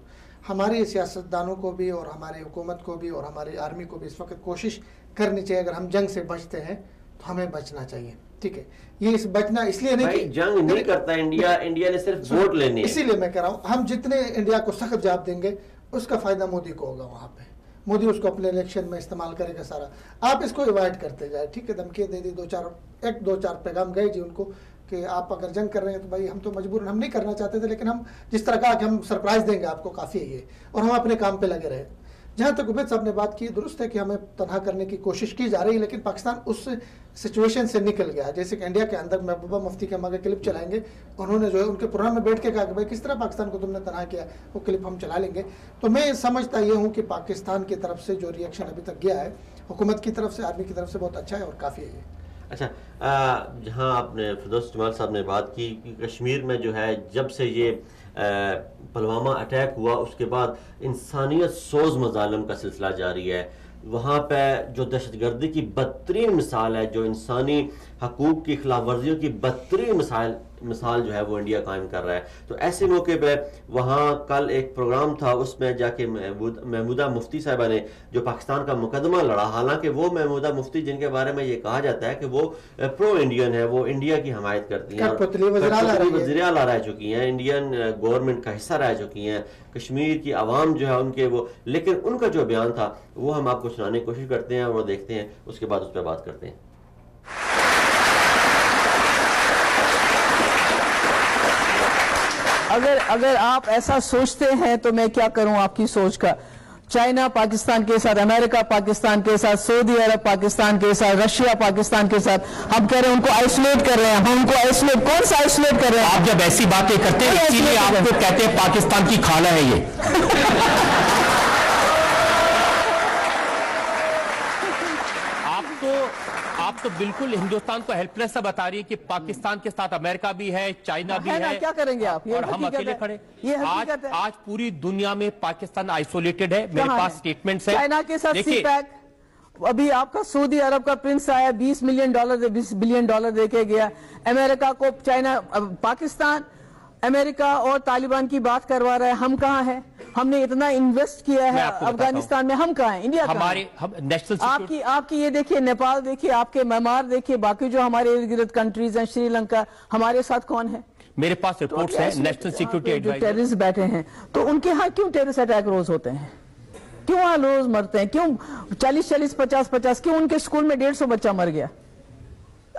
ہماری سیاستدانوں کو بھی اور ہماری حکومت کو بھی اور ہماری آرمی کو بھی اس وقت کوشش کرنی چاہیے, اگر ہم جنگ سے بچتے ہیں تو ہمیں بچنا چاہیے. ٹھیک ہے, یہ بچنا اس لیے نہیں کہ جنگ نہیں کرتا انڈیا, انڈیا نے صرف ووٹ لینے ہیں. اسی لیے میں کہہ رہا ہوں ہم جتنے انڈیا کو سخت جواب دیں گے اس کا فائدہ مودی کو ہوگا. وہاں پہ مودی اس کو اپنے الیکشن میں استعمال کرے گا سارا. آپ اس کو ایوائڈ کرتے جائے. ٹھیک ہے, دھمکیاں دے دی, دو چار پیغام گئے جی ان کو کہ آپ اگر جنگ کر رہے ہیں تو بھائی ہم تو مجبور, ہم نہیں کرنا چاہتے تھے لیکن ہم جس طرح کہا کہ ہم سرپرائز دیں گے آپ کو, کافی ہے یہ, اور ہم اپنے کام پہ لگے رہے. جہاں تک عبید صاحب نے بات کی, درست ہے کہ ہمیں تنہا کرنے کی کوشش کی جا رہی ہے, لیکن پاکستان اس سچویشن سے نکل گیا. جیسے کہ انڈیا کے اندر محبوبہ مفتی کے ہم آگے کلپ چلائیں گے, انہوں نے جو ہے ان کے پروگرام میں بیٹھ کے کہا کہ بھائی کس طرح پاکستان کو تم نے تنہا کیا, وہ کلپ ہم چلا لیں گے. تو میں سمجھتا یہ ہوں کہ پاکستان کی طرف سے جو ریئیکشن ابھی تک گیا ہے حکومت کی طرف سے, آرمی کی طرف سے, بہت اچھا ہے اور کافی ہے یہ. اچھا, جہاں آپ نے فردوس جمال صاحب نے بات کی کہ کشمیر میں جو ہے جب سے یہ پلوامہ اٹیک ہوا اس کے بعد انسانیت سوز مظالم کا سلسلہ جاری ہے. وہاں پہ جو دہشت گردی کی بدترین مثال ہے, جو انسانی حقوق کی خلاف ورزیوں کی بدترین مثال جو ہے وہ انڈیا قائم کر رہا ہے. تو ایسے موقع پہ وہاں کل ایک پروگرام تھا, اس میں جا کے محمودہ مفتی صاحبہ نے جو پاکستان کا مقدمہ لڑا, حالانکہ وہ محمودہ مفتی جن کے بارے میں یہ کہا جاتا ہے کہ وہ پرو انڈین ہے, وہ انڈیا کی حمایت کرتی ہیں, وزیر اعلیٰ رہ چکی ہیں, انڈین گورنمنٹ کا حصہ رہ چکی ہیں, کشمیر کی عوام جو ہے ان کے وہ, لیکن ان کا جو بیان تھا وہ ہم آپ کو سنانے کی کوشش کرتے ہیں اور وہ دیکھتے ہیں, اس کے بعد اس پہ بات کرتے ہیں. اگر آپ ایسا سوچتے ہیں تو میں کیا کروں آپ کی سوچ کا. چائنا پاکستان کے ساتھ, امریکہ پاکستان کے ساتھ, سعودی عرب پاکستان کے ساتھ, رشیا پاکستان کے ساتھ, ہم کہہ رہے ہیں ان کو آئسولیٹ کر رہے ہیں. ہم ان کو آئسولیٹ, کون سا آئسولیٹ کر رہے ہیں؟ آپ جب ایسی باتیں کرتے ہیں اسی لیے آپ کو کہتے ہیں پاکستان کی خالہ ہے یہ. آپ تو بالکل ہندوستان کو ہیلپ لیس بتا رہی ہے کہ پاکستان کے ساتھ امریکہ بھی ہے, چائنا بھی ہے, کیا کریں گے آپ, اور ہم اکیلے کھڑے. آج پوری دنیا میں پاکستان آئسولیٹڈ ہے. میرے پاس سٹیٹمنٹس ہیں. چائنا کے ساتھ سی پیک, ابھی آپ کا سعودی عرب کا پرنس آیا, $20 بلین دے کے گیا. امریکہ کو چائنا, پاکستان امریکہ اور طالبان کی بات کروا رہا ہے. ہم کہاں ہیں؟ ہم نے اتنا انویسٹ کیا ہے افغانستان میں, ہم کہاں ہیں؟ انڈیا کہاں ہے؟ آپ کی یہ دیکھیے, نیپال دیکھیے, آپ کے میانمار دیکھیے, باقی جو ہمارے ارد گرد کنٹریز ہیں, سری لنکا, ہمارے ساتھ کون ہے؟ میرے پاس رپورٹس ہیں نیشنل سیکورٹی ایڈوائزر. جو ٹیررسٹ بیٹھے ہیں تو ان کے ہاں کیوں ٹیررسٹ اٹیک روز ہوتے ہیں؟ کیوں وہاں روز مرتے ہیں؟ کیوں 40 50 کیوں ان کے اسکول میں 150 بچہ مر گیا؟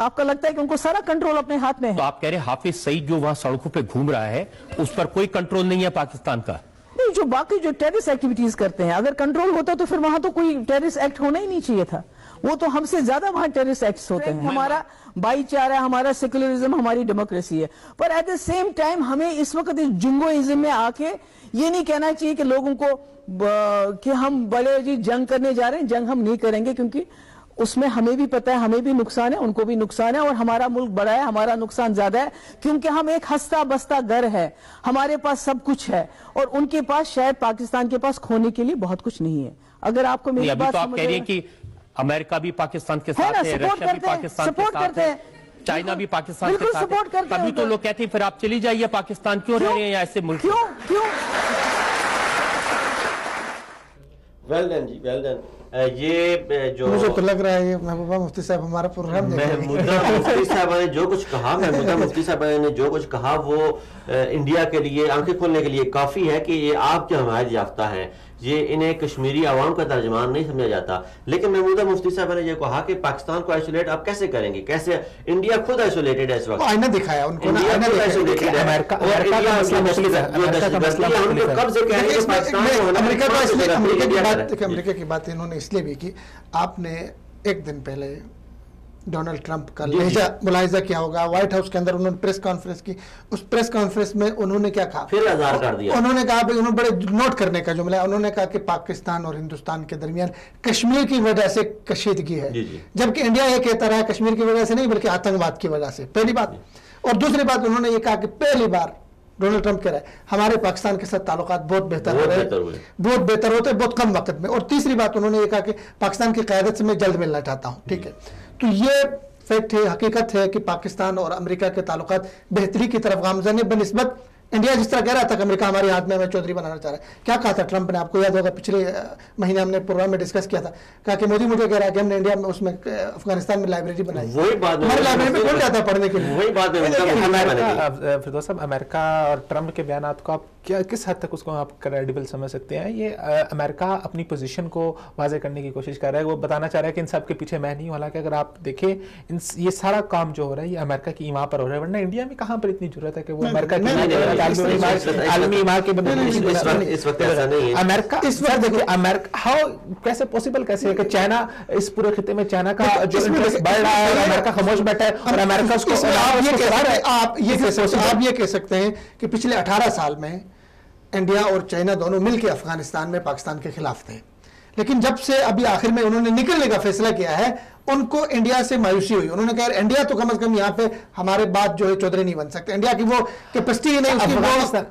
آپ کا لگتا ہے کہ ان کو سارا کنٹرول اپنے ہاتھ میں ہے؟ تو آپ کہہ رہے ہیں حافظ سعید جو وہاں سڑکوں پہ گھوم رہا ہے اس پر کوئی کنٹرول نہیں ہے پاکستان کا؟ نہیں, جو باقی جو ٹیررسٹ ایکٹیویٹیز کرتے ہیں, اگر کنٹرول ہوتا تو پھر وہاں تو کوئی ٹیررسٹ ایکٹ ہونا ہی نہیں چاہیے تھا. وہ تو ہم سے زیادہ وہاں ٹیررسٹ ایکٹس ہوتے ہیں. ہمارا بھائی چارہ, ہمارا سیکولرزم, ہماری ڈیموکریسی ہے. پر ایٹ دا سیم ٹائم ہمیں اس وقت اس جنگوازم میں آ کے یہ نہیں کہنا چاہیے کہ لوگوں کو کہ ہم بڑے جی جنگ کرنے جا رہے ہیں. جنگ ہم نہیں کریں گے, کیونکہ اس میں ہمیں بھی پتہ ہے, ہمیں بھی نقصان ہے, ان کو بھی نقصان ہے, اور ہمارا ملک بڑا ہے, ہمارا نقصان زیادہ ہے, کیونکہ ہم ایک ہستہ بستہ گھر ہے, ہمارے پاس سب کچھ ہے, اور ان کے پاس شاید پاکستان کے پاس کھونے کے لیے بہت کچھ نہیں ہے. اگر آپ کو میری بات تو آپ کہہ رہی ہیں کہ امریکہ بھی پاکستان کے ساتھ ہے, رشیا بھی پاکستان کے ساتھ ہے, چائنا بھی پاکستان کے ساتھ ہے, تبھی تو لوگ کہتے ہیں پھر آپ چلی جائیے پاکستان, کیوں رہ رہے ہیں ایسے ملک؟ کیوں ویل ڈن جی, ویل ڈن. یہ جو مجھے تو لگ رہا ہے یہ محبوبہ مفتی صاحب ہمارا پروگرام محمودہ مفتی صاحبہ نے جو کچھ کہا, محمودہ مفتی صاحبہ نے جو کچھ کہا وہ انڈیا کے لیے آنکھیں کھولنے کے لیے کافی ہے کہ یہ آپ کے حمایت یافتہ ہیں. یہ انہیں کشمیری عوام کا ترجمان نہیں سمجھا جاتا. لیکن محمودہ مفتی صاحب نے یہ کہا کہ پاکستان کو آئسولیٹ آپ کیسے کریں گے, کیسے؟ انڈیا خود آئسولیٹڈ ہے اس وقت, آئینہ دکھایا ان کو, امریکہ کی بات انہوں نے اس لیے بھی کی. آپ نے ایک دن پہلے ڈونلڈ ٹرمپ کا لہجہ ملاحظہ کیا ہوگا, وائٹ ہاؤس کے اندر انہوں نے پریس کانفرنس کی, اس پریس کانفرنس میں انہوں نے کیا کہا, پھر اظہار کر دیا, انہوں نے کہا, انہوں نے بڑے نوٹ کرنے کا جملہ, انہوں نے کہا کہ پاکستان اور ہندوستان کے درمیان کشمیر کی وجہ سے کشیدگی ہے, جبکہ انڈیا یہ کہتا رہا ہے کشمیر کی وجہ سے نہیں بلکہ آتنکواد کی وجہ سے, پہلی بات. اور دوسری بات انہوں نے یہ کہا کہ پہلی بار ڈونلڈ ٹرمپ کہہ رہا ہے ہمارے پاکستان کے ساتھ تعلقات بہت بہتر ہو رہے ہیں, بہت بہتر ہوتے ہیں بہت کم وقت میں. اور تیسری بات انہوں نے یہ کہا کہ پاکستان کی قیادت سے میں جلد ملنا چاہتا ہوں. ٹھیک ہے, تو یہ فیکٹ ہے, حقیقت ہے کہ پاکستان اور امریکہ کے تعلقات بہتری کی طرف گامزن ہے بنسبت انڈیا جس طرح کہہ رہا تھا کہ امریکہ ہمارے ہاتھ میں ہمیں چودھری بنانا چاہ رہا ہے. کیا کہا تھا ٹرمپ نے, آپ کو یاد ہوگا پچھلے مہینے ہم نے پروگرام میں ڈسکس کیا تھا, کہا کہ مودی مجھے کہہ رہا ہے کہ ہم نے انڈیا میں اس میں افغانستان میں لائبریری بنائی, وہی بات ہمارے لائبریری میں کون جاتا ہے پڑھنے کے لیے, وہی بات ہے. فردوس صاحب, امریکہ اور ٹرمپ کے بیانات کو آپ کیا کس حد تک اس کو آپ کریڈیبل سمجھ سکتے ہیں؟ یہ امریکہ اپنی پوزیشن کو واضح کرنے کی کوشش کر رہا ہے, وہ بتانا چاہ رہا ہے کہ ان سب کے پیچھے میں نہیں ہوں, حالانکہ اگر آپ دیکھیں یہ سارا کام جو ہو رہا ہے یہ امریکہ کی ایما پر ہو رہا ہے, ورنہ انڈیا میں کہاں پر اتنی ضرورت ہے کہ وہ امریکہ کی عالمی ایما کے بندے. اس وقت ایسا نہیں ہے. امریکہ اس وقت دیکھیں, امریکہ کیسے پاسبل کیسے ہے کہ چائنا اس پورے خطے میں چائنا کا جو انٹرسٹ بڑھ رہا ہے اور امریکہ خاموش بیٹھا ہے, اور امریکہ اس کو آپ یہ کہہ سکتے ہیں کہ پچھلے 18 سال میں انڈیا اور چائنا دونوں مل کے افغانستان میں پاکستان کے خلاف تھے, لیکن جب سے ابھی آخر میں انہوں نے نکلنے کا فیصلہ کیا ہے ان کو انڈیا سے مایوسی ہوئی. انہوں نے کہا انڈیا تو کم از کم یہاں پہ ہمارے بعد جو ہے چودھری نہیں بن سکتے, انڈیا کی وہ کیپیسٹی ہی نہیں.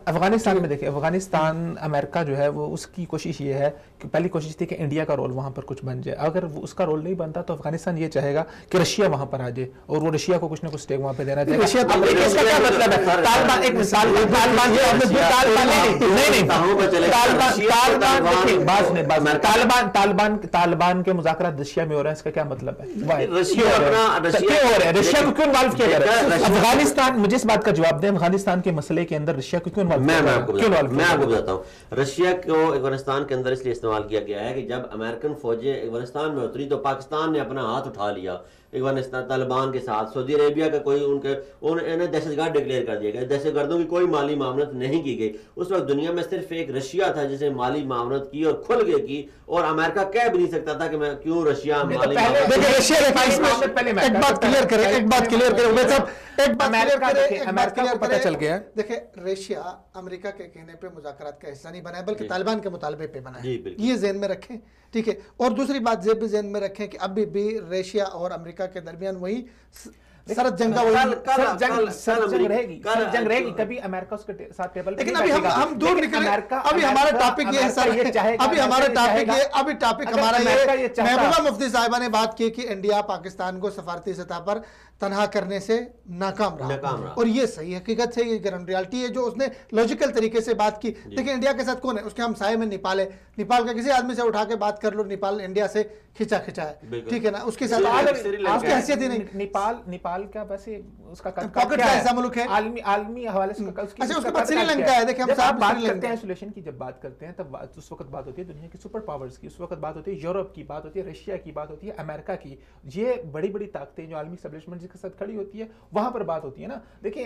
افغانستان میں دیکھیں, افغانستان امریکہ جو ہے وہ اس کی کوشش یہ ہے کہ پہلی کوشش تھی کہ انڈیا کا رول وہاں پر کچھ بن جائے, اگر وہ اس کا رول نہیں بنتا تو افغانستان یہ چاہے گا کہ رشیا وہاں پر آ جائے اور وہ رشیا کو کچھ نہ کچھ اسٹیک وہاں پہ دینا چاہے گا. اس کا کیا مطلب ہے؟ طالبان ایک مثال, طالبان کے مذاکرات رشیا میں ہو رہے ہیں, اس کا کیا مطلب ہے؟ رشیا کو کیوں انوالو کیا جا رہا ہے؟ افغانستان, مجھے اس بات کا جواب دیں, افغانستان کے مسئلے کے اندر رشیا کو کیوں انوالو کیا جا رہا ہے؟ میں آپ کو بتاتا ہوں, رشیا کو افغانستان کے اندر اس لیے استعمال کیا گیا ہے کہ جب امریکن فوجیں افغانستان میں اتری تو پاکستان نے اپنا ہاتھ اٹھا لیا افغانستان طالبان کے ساتھ. سعودی عربیہ کا کوئی انہیں دہشت گرد ڈکلیئر کر دیا گیا, دہشت گردوں کی کوئی مالی معاونت نہیں کی گئی. اس وقت دنیا میں صرف ایک رشیا تھا جسے مالی معاونت کی اور کھل گئے کی, اور امریکہ کہہ بھی نہیں سکتا تھا کہ میں کیوں رشیا مالی دیکھیں رشیا امریکہ کے کہنے پہ مذاکرات کا حصہ نہیں بنا ہے بلکہ طالبان کے مطالبے پہ بنا ہے, یہ ذہن میں رکھیں. ٹھیک ہے, اور دوسری بات یہ بھی ذہن میں رکھیں کہ ابھی بھی رشیا اور امریکہ کے درمیان وہی سرد جنگ رہے گی, کبھی امریکہ اس کے ساتھ ٹیبل. لیکن ابھی ہم دور نکلے, ابھی ہمارا ٹاپک یہ ہے, ابھی ہمارا ٹاپک ہمارا یہ, محبوبہ مفتی صاحبہ نے بات کی کہ انڈیا پاکستان کو سفارتی سطح پر تنہا کرنے سے ناکام رہا, اور یہ صحیح حقیقت ہے, یہ گراؤنڈ ریالٹی ہے جو اس نے لاجیکل طریقے سے بات کی. دیکھیں انڈیا کے ساتھ کون ہے, اس کے ہمسائے میں نیپال ہے, نیپال کا کسی آدمی سے اٹھا کے بات کر لو, نیپال انڈیا سے کھچا ہے, ٹھیک ہے نا, اس کے ساتھ آپ کی حیثیت ہی نہیں. نیپال کا بس اس کا پاکٹ کا ایسا ملک ہے, عالمی حوالے سے. اچھا, اس کے بعد سری لنکا ہے. دیکھیں ہم صاحب بات کرتے ہیں سولوشن کی, جب بات کرتے ہیں تب اس وقت بات ہوتی ہے دنیا کی سپر پاورز کی, اس وقت بات ہوتی ہے یورپ کی, بات ہوتی ہے رشیا کی, بات ہوتی ہے امریکہ کی. یہ بڑی بڑی طاقتیں جو عالمی اسٹیبلشمنٹ کے ساتھ کھڑی ہوتی ہے وہاں پر بات ہوتی ہے نا. دیکھیں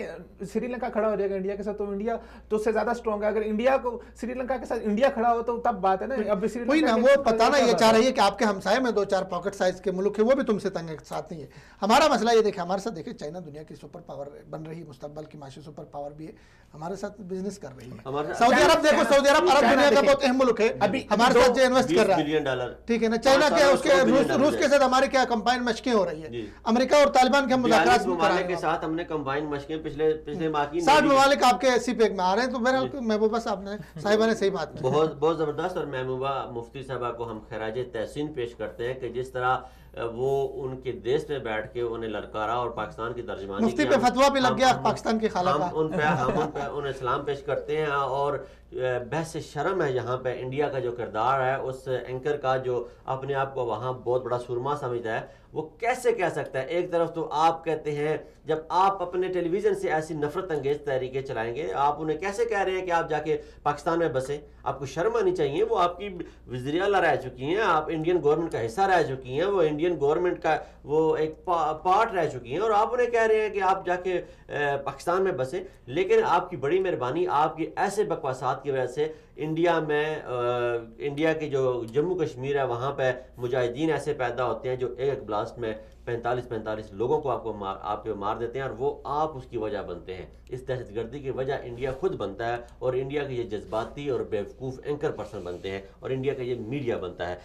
سری لنکا کھڑا ہو جائے گا انڈیا کے ساتھ تو انڈیا تو اس سے زیادہ اسٹرانگ ہے, اگر انڈیا کو سری لنکا کے ساتھ انڈیا کھڑا ہو تو تب بات ہے نا. اب وہی نا, وہ پتہ نا یہ چاہ رہی ہے کہ آپ کے ہمسائے میں 2-4 پاکٹ سائز کے ملک ہے, وہ بھی تم سے تنگ ساتھ نہیں ہے. ہمارا مسئلہ یہ دیکھیں, ہمارے ساتھ دیکھیں چائنا دنیا کی سپر پاور بن رہی, مستقبل کی معاشی سپر پاور بھی ہے, ہمارے ساتھ بزنس کر رہی ہے. سعودی عرب دیکھو, سعودی عرب دنیا کا بہت اہم ملک ہے, ابھی ہمارے ساتھ جو انویسٹ کر رہا ہے, ٹھیک ہے نا. چائنا کیا اس کے روس کے ساتھ ہماری کیا کمبائنڈ مشقیں ہو رہی ہے, امریکہ اور طالبان کے ہم مذاکرات کے ساتھ ہم نے کمبائنڈ مشقیں پچھلے ماہ کی 60 ممالک آپ کے سی پیک میں آ رہے ہیں. تو بہرحال محبوبہ صاحب نے صاحبہ نے صحیح بات کی, بہت زبردست. اور محبوبہ مفتی صاحبہ کو ہم خراج تحسین پیش کرتے ہیں کہ جس طرح وہ ان کے دیش میں بیٹھ کے انہیں للکارا اور پاکستان کی ترجمانی مفتی پہ فتویٰ بھی لگ گیا پاکستان کی خالہ کا. ہم ان پہ انہیں سلام پیش کرتے ہیں. اور بحث شرم ہے یہاں پہ انڈیا کا جو کردار ہے اس اینکر کا جو اپنے آپ کو وہاں بہت بڑا سرما سمجھتا ہے, وہ کیسے کہہ سکتا ہے. ایک طرف تو آپ کہتے ہیں جب آپ اپنے ٹیلی ویژن سے ایسی نفرت انگیز تحریکیں چلائیں گے, آپ انہیں کیسے کہہ رہے ہیں کہ آپ جا کے پاکستان میں بسیں. آپ کو شرم آنی چاہیے. وہ آپ کی وزیر اعلیٰ رہ چکی ہیں, آپ انڈین گورنمنٹ کا حصہ رہ چکی ہیں, وہ انڈین گورنمنٹ کا وہ ایک پارٹ رہ چکی ہیں, اور آپ انہیں کہہ رہے ہیں کہ آپ جا کے پاکستان میں بسیں. لیکن آپ کی بڑی مہربانی, آپ کی ایسے بکواسات کی وجہ سے انڈیا میں انڈیا کے جو جموں کشمیر ہے وہاں پہ مجاہدین ایسے پیدا ہوتے ہیں جو ایک بلاسٹ میں 45 لوگوں کو آپ کے مار دیتے ہیں, اور وہ آپ اس کی وجہ بنتے ہیں. اس دہشت گردی کی وجہ انڈیا خود بنتا ہے, اور انڈیا کے یہ جذباتی اور بیوقوف اینکر پرسن بنتے ہیں, اور انڈیا کا یہ میڈیا بنتا ہے.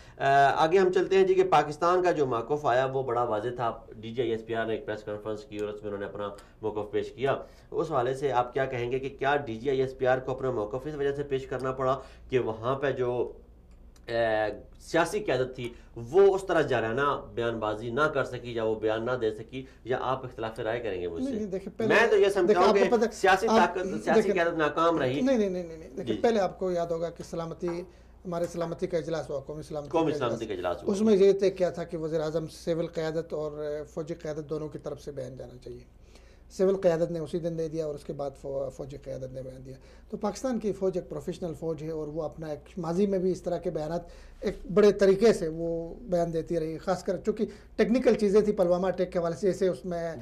آگے ہم چلتے ہیں جی کہ پاکستان کا جو موقف آیا وہ بڑا واضح تھا. DGI-SPR نے ایک پریس کانفرنس کی اور اس میں انہوں نے اپنا موقف پیش کیا. اس حوالے سے آپ کیا کہیں گے کہ کیا DGI-SPR کو اپنا موقف اس وجہ سے پیش کرنا پڑا کہ وہاں پہ جو سیاسی قیادت تھی وہ اس طرح جارحانہ بیان بازی نہ کر سکی, یا وہ بیان نہ دے سکی, یا آپ اختلاف رائے کریں گے مجھ سے؟ میں تو یہ سمجھتا ہوں کہ سیاسی قیادت ناکام رہی. نہیں دیکھیں, پہلے آپ کو یاد ہوگا کہ ہمارے سلامتی کا اجلاس ہوا, قومی سلامتی کا اجلاس ہوا. اس میں یہ طے کیا تھا کہ وزیر اعظم سول قیادت اور فوجی قیادت دونوں کی طرف سے بیان جانا چاہیے. سول قیادت نے اسی دن دے دیا, اور اس کے بعد فوجی قیادت نے بیان دیا. تو پاکستان کی فوج ایک پروفیشنل فوج ہے, اور وہ اپنا ایک ماضی میں بھی اس طرح کے بیانات ایک بڑے طریقے سے وہ بیان دیتی رہی, خاص کر چونکہ ٹیکنیکل چیزیں تھی پلوامہ اٹیک کے حوالے سے. جیسے اس میں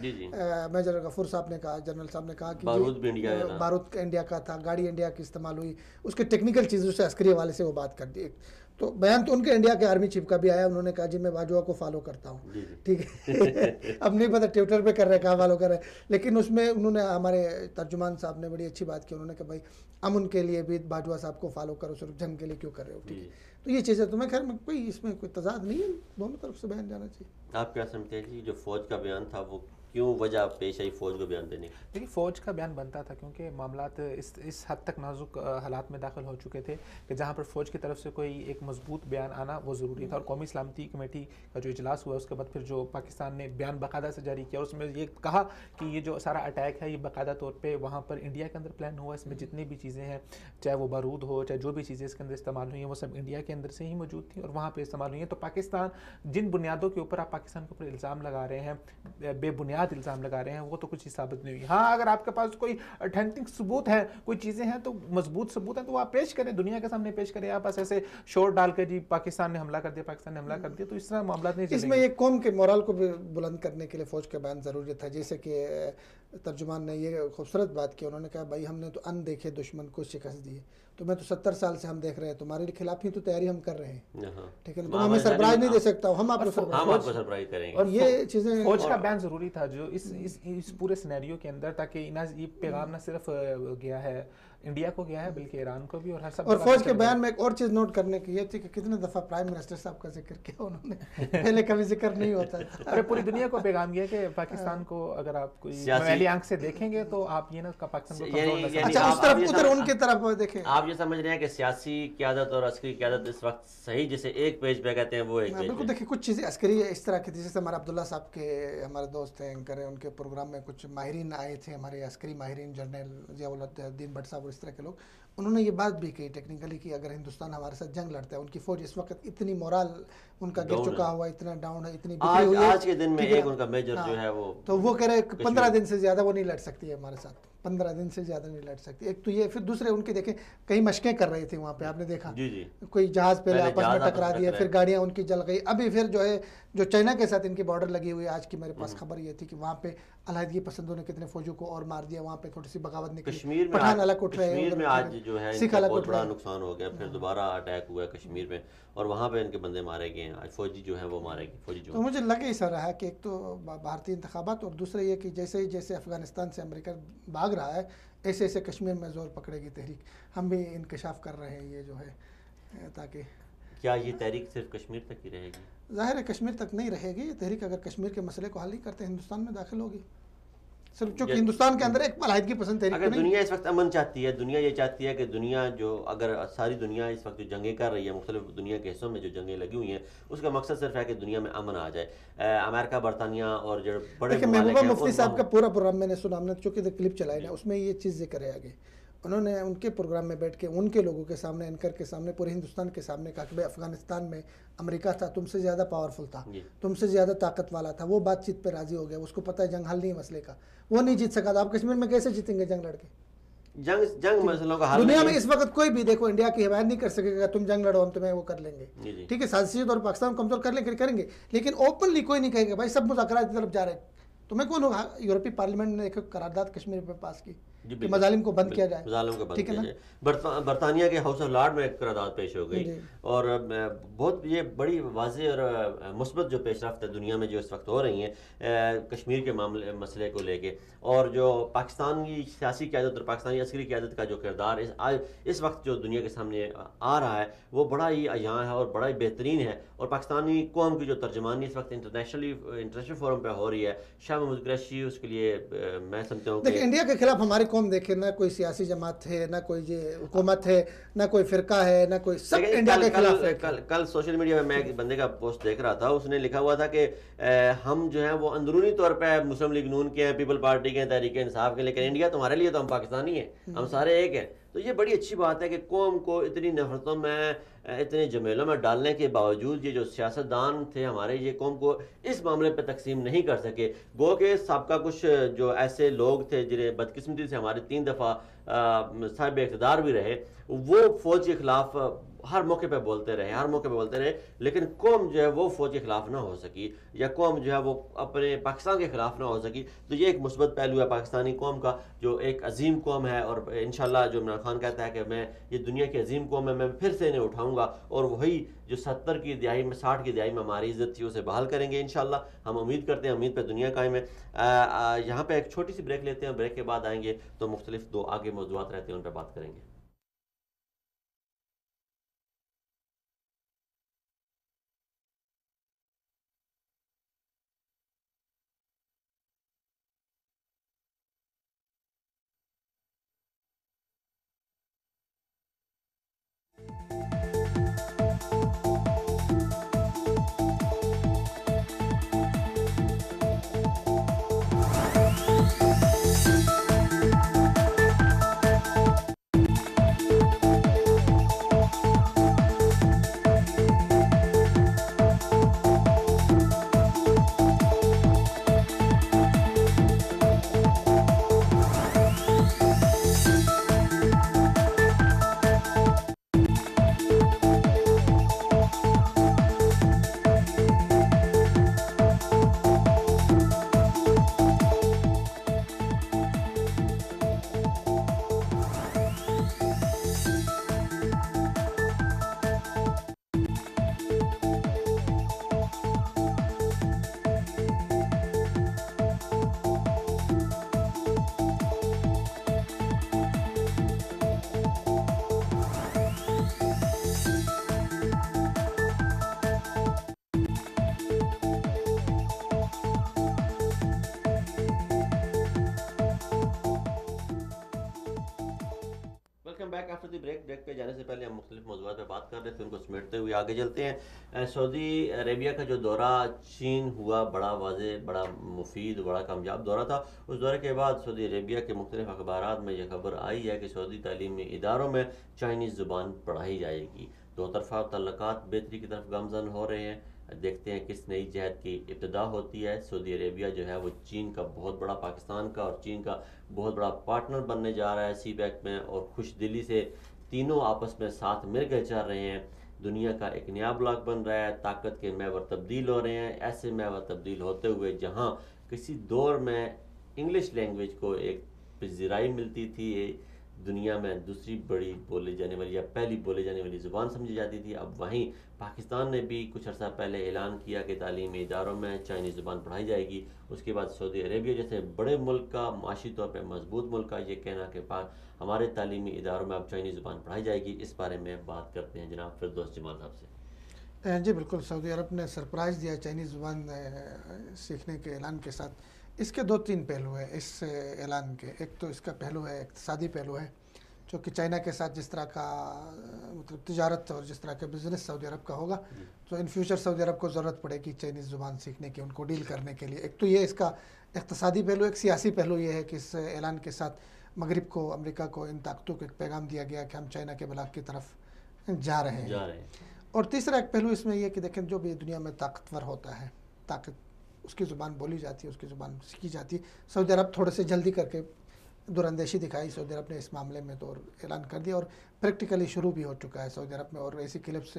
میجر غفور صاحب نے کہا, جنرل صاحب نے کہا کہ بارود انڈیا کا تھا, گاڑی انڈیا کی استعمال ہوئی, اس کے ٹیکنیکل چیزوں سے عسکری حوالے سے وہ بات کر دی. تو بیان تو ان کے انڈیا کے آرمی چیف کا بھی آیا, انہوں نے کہا جی میں باجوہ کو فالو کرتا ہوں. ٹھیک ہے, اب نہیں پتہ ٹویٹر پہ کر رہے کہاں فالو کر رہے, لیکن اس میں انہوں نے, ہمارے ترجمان صاحب نے بڑی اچھی بات کی. انہوں نے کہا بھائی امن کے لیے بھی باجوہ صاحب کو فالو کرو, صرف جنگ کے لیے کیوں کر رہے ہو. ٹھیک ہے, تو یہ چیزیں تو میں خیر میں کوئی اس میں کوئی تضاد نہیں ہے, دونوں طرف سے بیان جانا چاہیے. آپ کیا سمجھتے ہیں جی جو فوج کا بیان تھا وہ کیوں وجہ پیش آئی فوج کو بیان دینے کی؟ دیکھیے فوج کا بیان بنتا تھا کیونکہ معاملات اس حد تک نازک حالات میں داخل ہو چکے تھے کہ جہاں پر فوج کی طرف سے کوئی ایک مضبوط بیان آنا وہ ضروری تھا. اور قومی سلامتی کمیٹی کا جو اجلاس ہوا اس کے بعد پھر جو پاکستان نے بیان باقاعدہ سے جاری کیا, اس میں یہ کہا کہ یہ جو سارا اٹیک ہے یہ باقاعدہ طور پہ وہاں پر انڈیا کے اندر پلان ہوا, اس میں جتنی بھی چیزیں ہیں چاہے وہ بارود ہو چاہے جو بھی چیزیں اس کے اندر استعمال ہوئی ہیں وہ سب انڈیا کے اندر سے ہی موجود تھیں اور وہاں پہ استعمال ہوئی ہیں. تو پاکستان جن بنیادوں کے اوپر آپ پاکستان کے اوپر الزام لگا رہے ہیں, بے بنیاد الزام لگا رہے ہیں, وہ تو کچھ ثابت نہیں ہوئی. ہاں اگر آپ کے پاس کوئی اتھینٹک ثبوت ہے, کوئی چیزیں ہیں تو مضبوط ثبوت ہیں تو آپ پیش کریں, دنیا کے سامنے پیش کریں. آپ بس ایسے شور ڈال کر جی پاکستان نے حملہ کر دیا, پاکستان نے حملہ کر دیا, تو اس طرح معاملات نہیں چلیں گے. اس میں ایک قوم کے مورال کو بھی بلند کرنے کے لیے فوج کا بیان ضروری تھا. جیسے کہ ترجمان نے یہ خوبصورت بات کی, انہوں نے کہا بھائی ہم نے تو ان دیکھے دشمن کو شکست دی ہے, تو میں تو 70 سال سے ہم دیکھ رہے ہیں, تمہارے خلاف ہی تو تیاری ہم کر رہے ہیں. ٹھیک ہے, تم ہمیں سرپرائز نہیں دے سکتا ہو, ہم آپ کو سرپرائز کریں گے. اور یہ چیزیں فوج کا بیان ضروری تھا جو اس پورے سینیریو کے اندر, تاکہ یہ پیغام نہ صرف گیا ہے انڈیا کو گیا ہے بلکہ ایران کو بھی, اور ہر سب. اور فوج کے بیان میں ایک اور چیز نوٹ کرنے کی یہ تھی کہ کتنے دفعہ پرائم منسٹر صاحب کا ذکر کیا انہوں نے, پہلے کبھی ذکر نہیں ہوتا تھا. اور پوری دنیا کو پیغام یہ کہ پاکستان کو اگر آپ کوئی میلی آنکھ سے دیکھیں گے تو آپ یہ نہ پاکستان کو اچھا اس طرف ادھر ان کی طرف دیکھیں. آپ یہ سمجھ رہے ہیں کہ سیاسی قیادت اور عسکری قیادت اس وقت صحیح جسے ایک پیج پہ کہتے ہیں وہ ایک پیج. بالکل, دیکھیے کچھ چیزیں عسکری اس طرح کی تھی, جیسے ہمارا عبداللہ صاحب کے ہمارے دوست ہیں اینکر ہیں, ان کے پروگرام میں کچھ ماہرین آئے تھے, ہمارے عسکری ماہرین, جنرل ضیاء الدین بٹ صاحب اور اس طرح کے لوگ. انہوں نے یہ بات بھی کہی ٹیکنیکلی کہ اگر ہندوستان ہمارے ساتھ جنگ لڑتا ہے, ان کی فوج اس وقت اتنی مورال ان کا گر چکا ہوا, اتنا ڈاؤن ہے, اتنی بکھری ہوئی ہے آج کے دن میں ایک ان کا میجر جو ہے وہ, تو وہ کہہ رہے 15 دن سے زیادہ وہ نہیں لڑ سکتی ہے ہمارے ساتھ, 15 دن سے زیادہ نہیں لڑ سکتی. ایک تو یہ, پھر دوسرے ان کے دیکھیں کئی مشقیں کر رہی تھی وہاں پہ, آپ نے دیکھا کوئی جہاز پہلے آپس میں ٹکرا دیا, پھر گاڑیاں ان کی جل گئی. ابھی پھر جو ہے جو چائنا کے ساتھ ان کی بارڈر لگی ہوئی ہے, آج کی میرے پاس خبر یہ تھی کہ وہاں پہ علیحدگی پسندوں نے کتنے فوجیوں کو اور مار دیا, وہاں پہ تھوڑی سی بغاوت نکلی, پٹھان الگ اٹھ رہے ہیں, کشمیر میں آج جو ہے ان کا بہت بڑا نقصان ہو گیا, پھر دوبارہ اٹیک ہوا ہے کشمیر میں اور وہاں پہ ان کے بندے مارے گئے ہیں, آج فوجی جو ہیں وہ مارے گئے فوجی جو. تو مجھے لگے ایسا رہا کہ ایک تو بھارتی انتخابات, اور دوسرا یہ کہ جیسے افغانستان سے امریکہ بھاگ رہا ہے, ایسے ایسے کشمیر میں زور پکڑے گی تحریک. ہم بھی انکشاف کر رہے ہیں یہ جو ہے, تاکہ کیا یہ تحریک صرف کشمیر تک ہی رہے گی؟ ظاہر ہے کشمیر تک نہیں رہے گی یہ تحریک. اگر کشمیر کے مسئلے کو حل نہیں کرتے ہندوستان میں داخل ہوگی. صرف چونکہ ہندوستان کے اندر ایک علیحدگی پسند تحریک اگر دنیا اس وقت امن چاہتی ہے، دنیا یہ چاہتی ہے کہ دنیا جو اگر ساری دنیا اس وقت جو جنگیں کر رہی ہے، مختلف دنیا کے حصوں میں جو جنگیں لگی ہوئی ہیں، اس کا مقصد صرف ہے کہ دنیا میں امن آ جائے۔ امریکہ، برطانیہ اور جو بڑے محبوبہ مفتی صاحب کا پورا پروگرام میں نے سنا، ہم نے چونکہ کلپ چلائی نا، اس میں یہ چیز ذکر ہے آگے، انہوں نے ان کے پروگرام میں بیٹھ کے ان کے لوگوں کے سامنے، اینکر کے سامنے، پورے ہندوستان کے سامنے کہا کہ بھائی افغانستان میں امریکہ تھا، تم سے زیادہ پاورفل تھا، تم سے زیادہ طاقت والا تھا، وہ بات چیت پہ راضی ہو گیا، اس کو پتہ ہے جنگ حل نہیں مسئلے کا، وہ نہیں جیت سکا تھا۔ آپ کشمیر میں کیسے جیتیں گے جنگ لڑ کے؟ جنگ مسئلوں کا حل دنیا میں اس وقت کوئی بھی دیکھو انڈیا کی حمایت نہیں کر سکے گا، تم جنگ لڑو ہم تمہیں وہ کر لیں گے، ٹھیک ہے، سازشی طور پر پاکستان کو کمزور کر لیں کریں گے، لیکن اوپنلی کوئی نہیں کہے گا بھائی سب مذاکرات کی طرف جا رہے ہیں۔ تمہیں کون ہوگا؟ یورپی پارلیمنٹ نے ایک قرارداد کشمیر پہ پاس کی کہ مظالم کو بند کیا جائے، مظالم کو بند کیا جائے۔ برطانیہ کے ہاؤس آف لارڈ میں ایک قرارداد پیش ہو گئی، اور بہت یہ بڑی واضح اور مثبت جو پیش رفت ہے دنیا میں جو اس وقت ہو رہی ہیں کشمیر کے مسئلے کو لے کے، اور جو پاکستانی سیاسی قیادت اور پاکستانی عسکری قیادت کا جو کردار اس وقت جو دنیا کے سامنے آ رہا ہے وہ بڑا ہی عیاں ہے اور بڑا ہی بہترین ہے، اور پاکستانی قوم کی جو ترجمانی اس وقت انٹرنیشنل فورم پہ ہو رہی ہے، شاہ محمود قریشی، اس کے لیے میں سمجھتا ہوں کہ انڈیا کے خلاف ہماری قوم دیکھے نہ کوئی سیاسی جماعت ہے، نہ کوئی حکومت ہے، نہ کوئی فرقہ ہے، نہ کوئی، سب انڈیا کے خلاف ہے۔ کل سوشل میڈیا میں ایک بندے کا پوسٹ دیکھ رہا تھا، اس نے لکھا ہوا تھا کہ ہم جو ہیں وہ اندرونی طور پہ مسلم لیگ نون کے ہیں، پیپل پارٹی کے ہیں، تحریک انصاف کے، لیکن انڈیا تمہارے لیے تو ہم پاکستانی ہیں، ہم سارے ایک ہیں۔ تو یہ بڑی اچھی بات ہے کہ قوم کو اتنی نفرتوں میں، اتنے جمیلوں میں ڈالنے کے باوجود یہ جو سیاستدان تھے ہمارے، یہ قوم کو اس معاملے پہ تقسیم نہیں کر سکے۔ گو کہ سابقہ کچھ جو ایسے لوگ تھے جنہیں بدقسمتی سے ہمارے 3 دفعہ صاحب اقتدار بھی رہے، وہ فوج کے خلاف ہر موقع پہ بولتے رہے، لیکن قوم جو ہے وہ فوج کے خلاف نہ ہو سکی، یا قوم جو ہے وہ اپنے پاکستان کے خلاف نہ ہو سکی۔ تو یہ ایک مثبت پہلو ہے پاکستانی قوم کا، جو ایک عظیم قوم ہے، اور انشاءاللہ جو عمران خان کہتا ہے کہ میں یہ دنیا کی عظیم قوم ہے، میں پھر سے انہیں اٹھاؤں گا، اور وہی جو 70 کی دہائی میں، 60 کی دہائی میں ہماری عزت تھی اسے بحال کریں گے انشاءاللہ۔ ہم امید کرتے ہیں، امید پہ دنیا قائم ہے۔ یہاں پہ ایک چھوٹی سی بریک لیتے ہیں، بریک کے بعد آئیں گے تو مختلف 2 آگے موضوعات رہتے ہیں، ان پہ بات کریں گے۔ بیک آفٹر دی بریک پہ جانے سے پہلے ہم مختلف موضوعات پہ بات کر رہے تھے، ان کو سمیٹتے ہوئے آگے چلتے ہیں۔ سعودی عربیہ کا جو دورہ چین ہوا، بڑا واضح، بڑا مفید، بڑا کامیاب دورہ تھا۔ اس دورے کے بعد سعودی عربیہ کے مختلف اخبارات میں یہ خبر آئی ہے کہ سعودی تعلیمی اداروں میں چائنیز زبان پڑھائی جائے گی۔ 2 طرفہ تعلقات بہتری کی طرف گامزن ہو رہے ہیں۔ دیکھتے ہیں کس نئی جہد کی ابتدا ہوتی ہے۔ سعودی عربیہ جو ہے وہ چین کا بہت بڑا، پاکستان کا اور چین کا بہت بڑا پارٹنر بننے جا رہا ہے سی پیک میں، اور خوش دلی سے تینوں آپس میں ساتھ مل کر چل رہے ہیں۔ دنیا کا ایک نیا بلاک بن رہا ہے، طاقت کے محور تبدیل ہو رہے ہیں، ایسے محور تبدیل ہوتے ہوئے جہاں کسی دور میں انگلش لینگویج کو ایک پذیرائی ملتی تھی، دنیا میں دوسری بڑی بولے جانے والی یا پہلی بولے جانے والی زبان سمجھی جاتی تھی، اب وہیں پاکستان نے بھی کچھ عرصہ پہلے اعلان کیا کہ تعلیمی اداروں میں چائنیز زبان پڑھائی جائے گی۔ اس کے بعد سعودی عربیہ جیسے بڑے ملک کا، معاشی طور پہ مضبوط ملک کا یہ کہنا کہ ہمارے تعلیمی اداروں میں اب چائنیز زبان پڑھائی جائے گی۔ اس بارے میں بات کرتے ہیں جناب فردوس جمال صاحب سے۔ جی بالکل، سعودی عرب نے سرپرائز دیا چائنیز زبان سیکھنے کے اعلان کے ساتھ۔ اس کے 2-3 پہلو ہیں اس اعلان کے. ایک تو اس کا پہلو ہے اقتصادی پہلو ہے، جو کہ چائنا کے ساتھ جس طرح کا مطلب تجارت اور جس طرح کا بزنس سعودی عرب کا ہوگا تو ان فیوچر سعودی عرب کو ضرورت پڑے گی چائنیز زبان سیکھنے کی، ان کو ڈیل کرنے کے لیے. ایک تو یہ اس کا اقتصادی پہلو. ایک سیاسی پہلو یہ ہے کہ اس اعلان کے ساتھ مغرب کو، امریکہ کو، ان طاقتوں کو ایک پیغام دیا گیا کہ ہم چائنا کے بلاک کی طرف جا رہے ہیں. اور تیسرا ایک پہلو اس میں یہ کہ دیکھیں جو بھی دنیا میں طاقتور ہوتا ہے، طاقت اس کی زبان بولی جاتی ہے، اس کی زبان سیکھی جاتی ہے. سعودی عرب تھوڑے سے جلدی کر کے دور اندیشی دکھائی سعودی عرب نے اس معاملے میں تو اعلان کر دیا، اور پریکٹیکلی شروع بھی ہو چکا ہے سعودی عرب میں، اور ایسی کلپس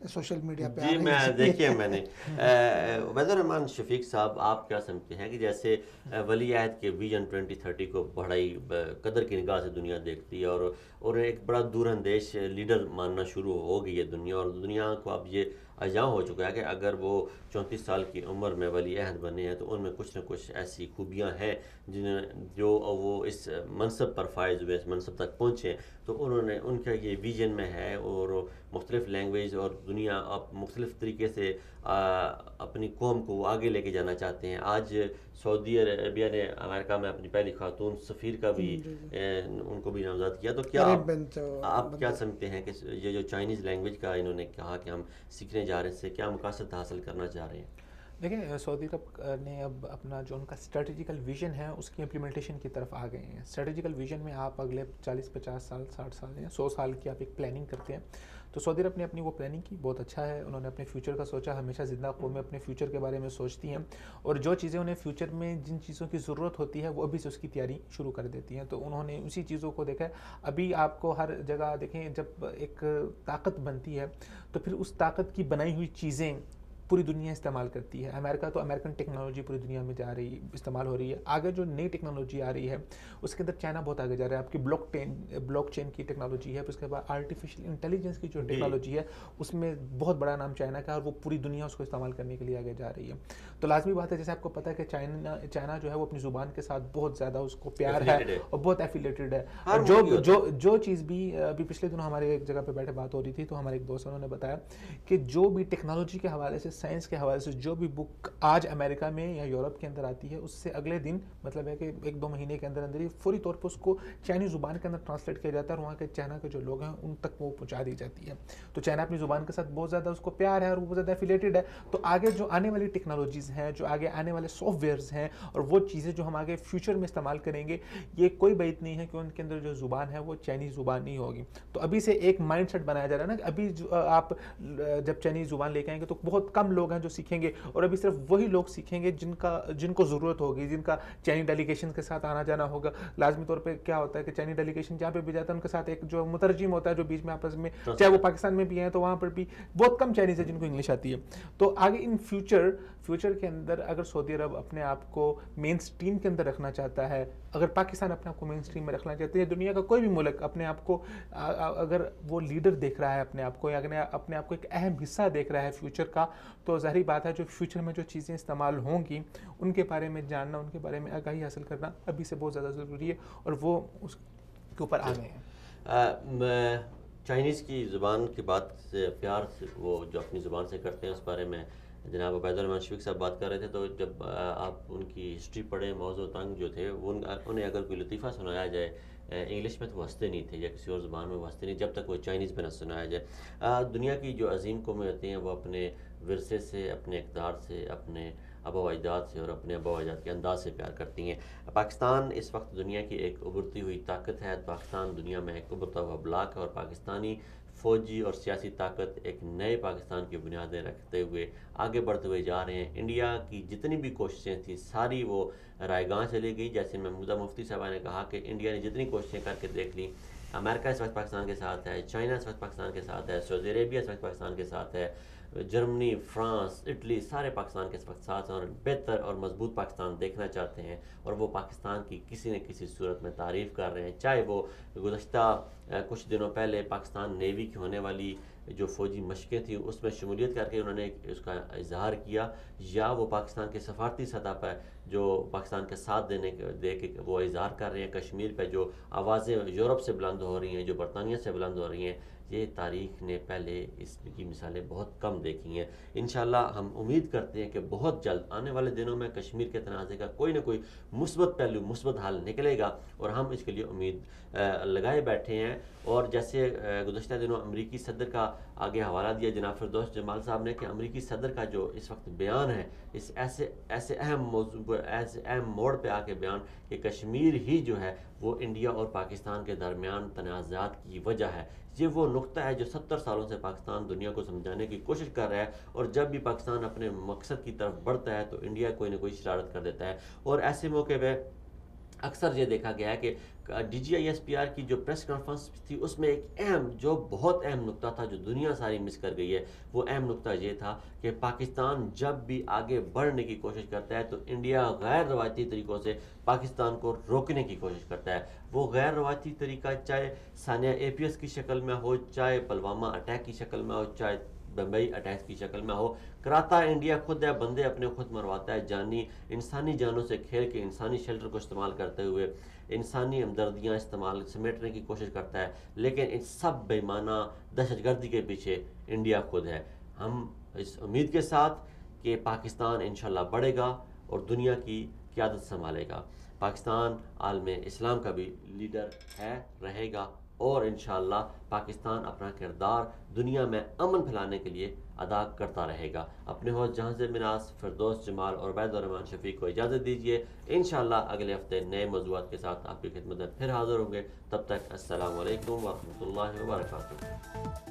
سوشل میڈیا پہ جی میں دیکھیے میں نے عبید الرحمان شفیق صاحب، آپ کیا سمجھتے ہیں کہ جیسے ولی عہد کے ویژن 2030 کو بڑائی قدر کی نگاہ سے دنیا دیکھتی ہے اور ایک بڑا دور اندیش لیڈر ماننا شروع ہو گئی ہے دنیا، اور دنیا کو اب یہ اجاں ہو چکا ہے کہ اگر وہ 34 سال کی عمر میں ولی عہد بنے ہیں تو ان میں کچھ نہ کچھ ایسی خوبیاں ہیں جو وہ اس منصب پر فائز ہوئے، اس منصب تک پہنچے. تو انہوں نے ان کا یہ ویژن میں ہے، اور مختلف لینگویج اور دنیا اب مختلف طریقے سے اپنی قوم کو آگے لے کے جانا چاہتے ہیں. آج سعودی عربیہ نے امریکہ میں اپنی پہلی خاتون سفیر کا بھی ان کو بھی نامزد کیا. تو کیا آپ کیا سمجھتے ہیں کہ یہ جو چائنیز لینگویج کا انہوں نے کہا کہ ہم سیکھنے جا رہے ہیں، اس سے کیا مقاصد حاصل کرنا چاہ رہے ہیں؟ دیکھیں سعودی عرب نے اب اپنا جو ان کا اسٹریٹجیکل ویژن ہے اس کی امپلیمنٹیشن کی طرف آ گئے ہیں. اسٹریٹجیکل ویژن میں آپ اگلے 40-50 سال 60 سال یا 100 سال کی آپ ایک پلاننگ کرتے ہیں. تو سعودی عرب نے اپنی وہ پلاننگ کی، بہت اچھا ہے. انہوں نے اپنے فیوچر کا سوچا. ہمیشہ زندہ قومیں اپنے فیوچر کے بارے میں سوچتی ہیں، اور جو چیزیں انہیں فیوچر میں جن چیزوں کی ضرورت ہوتی ہے وہ ابھی سے اس کی تیاری شروع کر دیتی ہیں. تو انہوں نے اسی چیزوں کو دیکھا ہے. ابھی آپ کو ہر جگہ دیکھیں جب ایک طاقت بنتی ہے تو پھر اس طاقت کی بنائی ہوئی چیزیں پوری دنیا استعمال کرتی ہے. امریکہ تو امریکن ٹیکنالوجی پوری دنیا میں جا رہی استعمال ہو رہی ہے. آگے جو نئی ٹیکنالوجی آ رہی ہے اس کے اندر چائنا بہت آگے جا رہا ہے. آپ کی بلاک چین کی ٹیکنالوجی ہے، پھر اس کے بعد آرٹیفیشل انٹیلیجنس کی جو ٹیکنالوجی ہے اس میں بہت بڑا نام چائنا کا ہے، اور وہ پوری دنیا اس کو استعمال کرنے کے لیے آگے جا رہی ہے. تو لازمی بات ہے، جیسے آپ کو پتہ ہے کہ چائنا جو ہے وہ اپنی زبان کے ساتھ بہت زیادہ اس کو پیار ہے اور بہت ایفیلیٹڈ ہے. اور جو چیز بھی ابھی پچھلے دنوں ہمارے ایک جگہ پہ بیٹھے بات ہو رہی تھی تو ہمارے ایک دوست انہوں نے بتایا کہ جو بھی ٹیکنالوجی کے حوالے سے، سائنس کے حوالے سے جو بھی بک آج امریکہ میں یا یورپ کے اندر آتی ہے اس سے اگلے دن مطلب ہے کہ 1-2 مہینے کے اندر ہی فوری طور پر اس کو چائنی زبان کے اندر ٹرانسلیٹ کیا جاتا ہے، اور وہاں کے چائنا کے جو لوگ ہیں ان تک وہ پہنچا دی جاتی ہے. تو چائنا اپنی زبان کے ساتھ بہت زیادہ اس کو پیار ہے اور بہت زیادہ ایفیلیٹڈ ہے. تو آگے جو آنے والی ٹیکنالوجیز ہیں، جو آگے آنے والے سافٹ ویئرز ہیں، اور وہ چیزیں جو ہم آگے فیوچر میں استعمال کریں گے، یہ کوئی بعید نہیں ہے کہ ان کے اندر جو زبان ہے وہ چائنیز زبان نہیں ہوگی. تو ابھی سے ایک مائنڈ سیٹ بنایا جا رہا ہے نا کہ ابھی آپ جب چائنیز زبان لے کے آئیں گے تو بہت کم لوگ ہیں جو سیکھیں گے، اور ابھی صرف وہی لوگ سیکھیں گے جن کو ضرورت ہوگی، جن کا چائنی ڈیلیگیشن کے ساتھ آنا جانا ہوگا. لازمی طور پہ کیا ہوتا ہے کہ چائنی ڈیلیگیشن جہاں پہ بھی جاتا ہے ان کے ساتھ ایک جو مترجم ہوتا ہے جو بیچ میں آپس میں، چاہے وہ پاکستان میں بھی ہیں تو وہاں پر بھی بہت کم چائنیز ہے جن کو انگلش آتی ہے. تو آگے ان فیوچر کے اندر اگر سعودی عرب اپنے آپ کو مین سٹریم کے اندر رکھنا چاہتا ہے، اگر پاکستان اپنے آپ کو مین سٹریم میں رکھنا چاہتے ہیں، دنیا کا کوئی بھی ملک اپنے آپ کو اگر وہ لیڈر دیکھ رہا ہے اپنے آپ کو، یا اپنے آپ کو ایک اہم حصہ دیکھ رہا ہے فیوچر کا، تو ظاہری بات ہے جو فیوچر میں جو چیزیں استعمال ہوں گی ان کے بارے میں جاننا، ان کے بارے میں آگاہی حاصل کرنا ابھی سے بہت زیادہ ضروری ہے، اور وہ اس کے اوپر آ گئے ہیں. چائنیز کی زبان کی بات سے پیار سے وہ جو اپنی زبان سے کرتے ہیں اس بارے میں جناب عبید الرحمان شفیق صاحب بات کر رہے تھے. تو جب آپ ان کی ہسٹری پڑھیں، موضوع تنگ جو تھے انہیں اگر کوئی لطیفہ سنایا جائے انگلش میں تو وہ ہنستے نہیں تھے، یا کسی اور زبان میں وہ ہنستے نہیں جب تک وہ چائنیز میں نہ سنایا جائے. دنیا کی جو عظیم قومیں ہوتی ہیں وہ اپنے ورثے سے، اپنے اقدار سے، اپنے آبا و اجداد سے اور اپنے آبا و اجداد کے انداز سے پیار کرتی ہیں. پاکستان اس وقت دنیا کی ایک ابھرتی ہوئی طاقت ہے. پاکستان دنیا میں ایک ابھرتا ہوا بلاک ہے، اور پاکستانی فوجی اور سیاسی طاقت ایک نئے پاکستان کی بنیادیں رکھتے ہوئے آگے بڑھتے ہوئے جا رہے ہیں. انڈیا کی جتنی بھی کوششیں تھیں ساری وہ رائے گاں چلی گئی. جیسے محمودہ مفتی صاحبہ نے کہا کہ انڈیا نے جتنی کوششیں کر کے دیکھ لیں، امریکہ اس وقت پاکستان کے ساتھ ہے، چائنا اس وقت پاکستان کے ساتھ ہے، سعودی عربیہ اس وقت پاکستان کے ساتھ ہے، جرمنی، فرانس، اٹلی سارے پاکستان کے اس وقت ساتھ ہیں، اور بہتر اور مضبوط پاکستان دیکھنا چاہتے ہیں، اور وہ پاکستان کی کسی نہ کسی صورت میں تعریف کر رہے ہیں. چاہے وہ گزشتہ کچھ دنوں پہلے پاکستان نیوی کی ہونے والی جو فوجی مشقیں تھیں اس میں شمولیت کر کے انہوں نے اس کا اظہار کیا، یا وہ پاکستان کے سفارتی سطح پر جو پاکستان کے ساتھ دے کے وہ اظہار کر رہے ہیں، کشمیر پہ جو آوازیں یورپ سے بلند ہو رہی ہیں، جو برطانیہ سے بلند ہو رہی ہیں، یہ تاریخ نے پہلے اس کی مثالیں بہت کم دیکھی ہیں۔ انشاءاللہ ہم امید کرتے ہیں کہ بہت جلد آنے والے دنوں میں کشمیر کے تنازع کا کوئی نہ کوئی مثبت پہلو، مثبت حل نکلے گا، اور ہم اس کے لیے امید لگائے بیٹھے ہیں۔ اور جیسے گزشتہ دنوں امریکی صدر کا آگے حوالہ دیا جناب فردوس جمال صاحب نے کہ امریکی صدر کا جو اس وقت بیان ہے، اس ایسے اہم موضوع پر، ایسے اہم موڑ پہ آ کے بیان کہ کشمیر ہی جو ہے وہ انڈیا اور پاکستان کے درمیان تنازعات کی وجہ ہے، یہ وہ نقطہ ہے جو 70 سالوں سے پاکستان دنیا کو سمجھانے کی کوشش کر رہا ہے، اور جب بھی پاکستان اپنے مقصد کی طرف بڑھتا ہے تو انڈیا کوئی نہ کوئی شرارت کر دیتا ہے۔ اور ایسے موقع پہ اکثر یہ دیکھا گیا ہے کہ DGISPR کی جو پریس کانفرنس تھی اس میں ایک جو بہت اہم نقطہ تھا جو دنیا ساری مس کر گئی ہے، وہ اہم نقطہ یہ تھا کہ پاکستان جب بھی آگے بڑھنے کی کوشش کرتا ہے تو انڈیا غیر روایتی طریقوں سے پاکستان کو روکنے کی کوشش کرتا ہے۔ وہ غیر روایتی طریقہ چاہے ثانیہ APS کی شکل میں ہو، چاہے پلوامہ اٹیک کی شکل میں ہو، چاہے بمبئی اٹیک کی شکل میں ہو، کراتا انڈیا خود ہے، بندے اپنے خود مرواتا ہے، انسانی جانوں سے کھیل کے انسانی شیلٹر کو استعمال کرتے ہوئے انسانی ہمدردیاں سمیٹنے کی کوشش کرتا ہے، لیکن ان سب بے معنی دہشت گردی کے پیچھے انڈیا خود ہے۔ ہم اس امید کے ساتھ کہ پاکستان انشاءاللہ بڑھے گا اور دنیا کی قیادت سنبھالے گا، پاکستان عالم اسلام کا بھی لیڈر ہے، رہے گا، اور انشاءاللہ پاکستان اپنا کردار دنیا میں امن پھیلانے کے لیے ادا کرتا رہے گا۔ اپنے ہوسٹ جہاز مناس، فردوس جمال اور عبید الرحمن شفیق کو اجازت دیجیے، انشاءاللہ اگلے ہفتے نئے موضوعات کے ساتھ آپ کی خدمت میں پھر حاضر ہوں گے۔ تب تک السلام علیکم ورحمۃ اللہ وبرکاتہ۔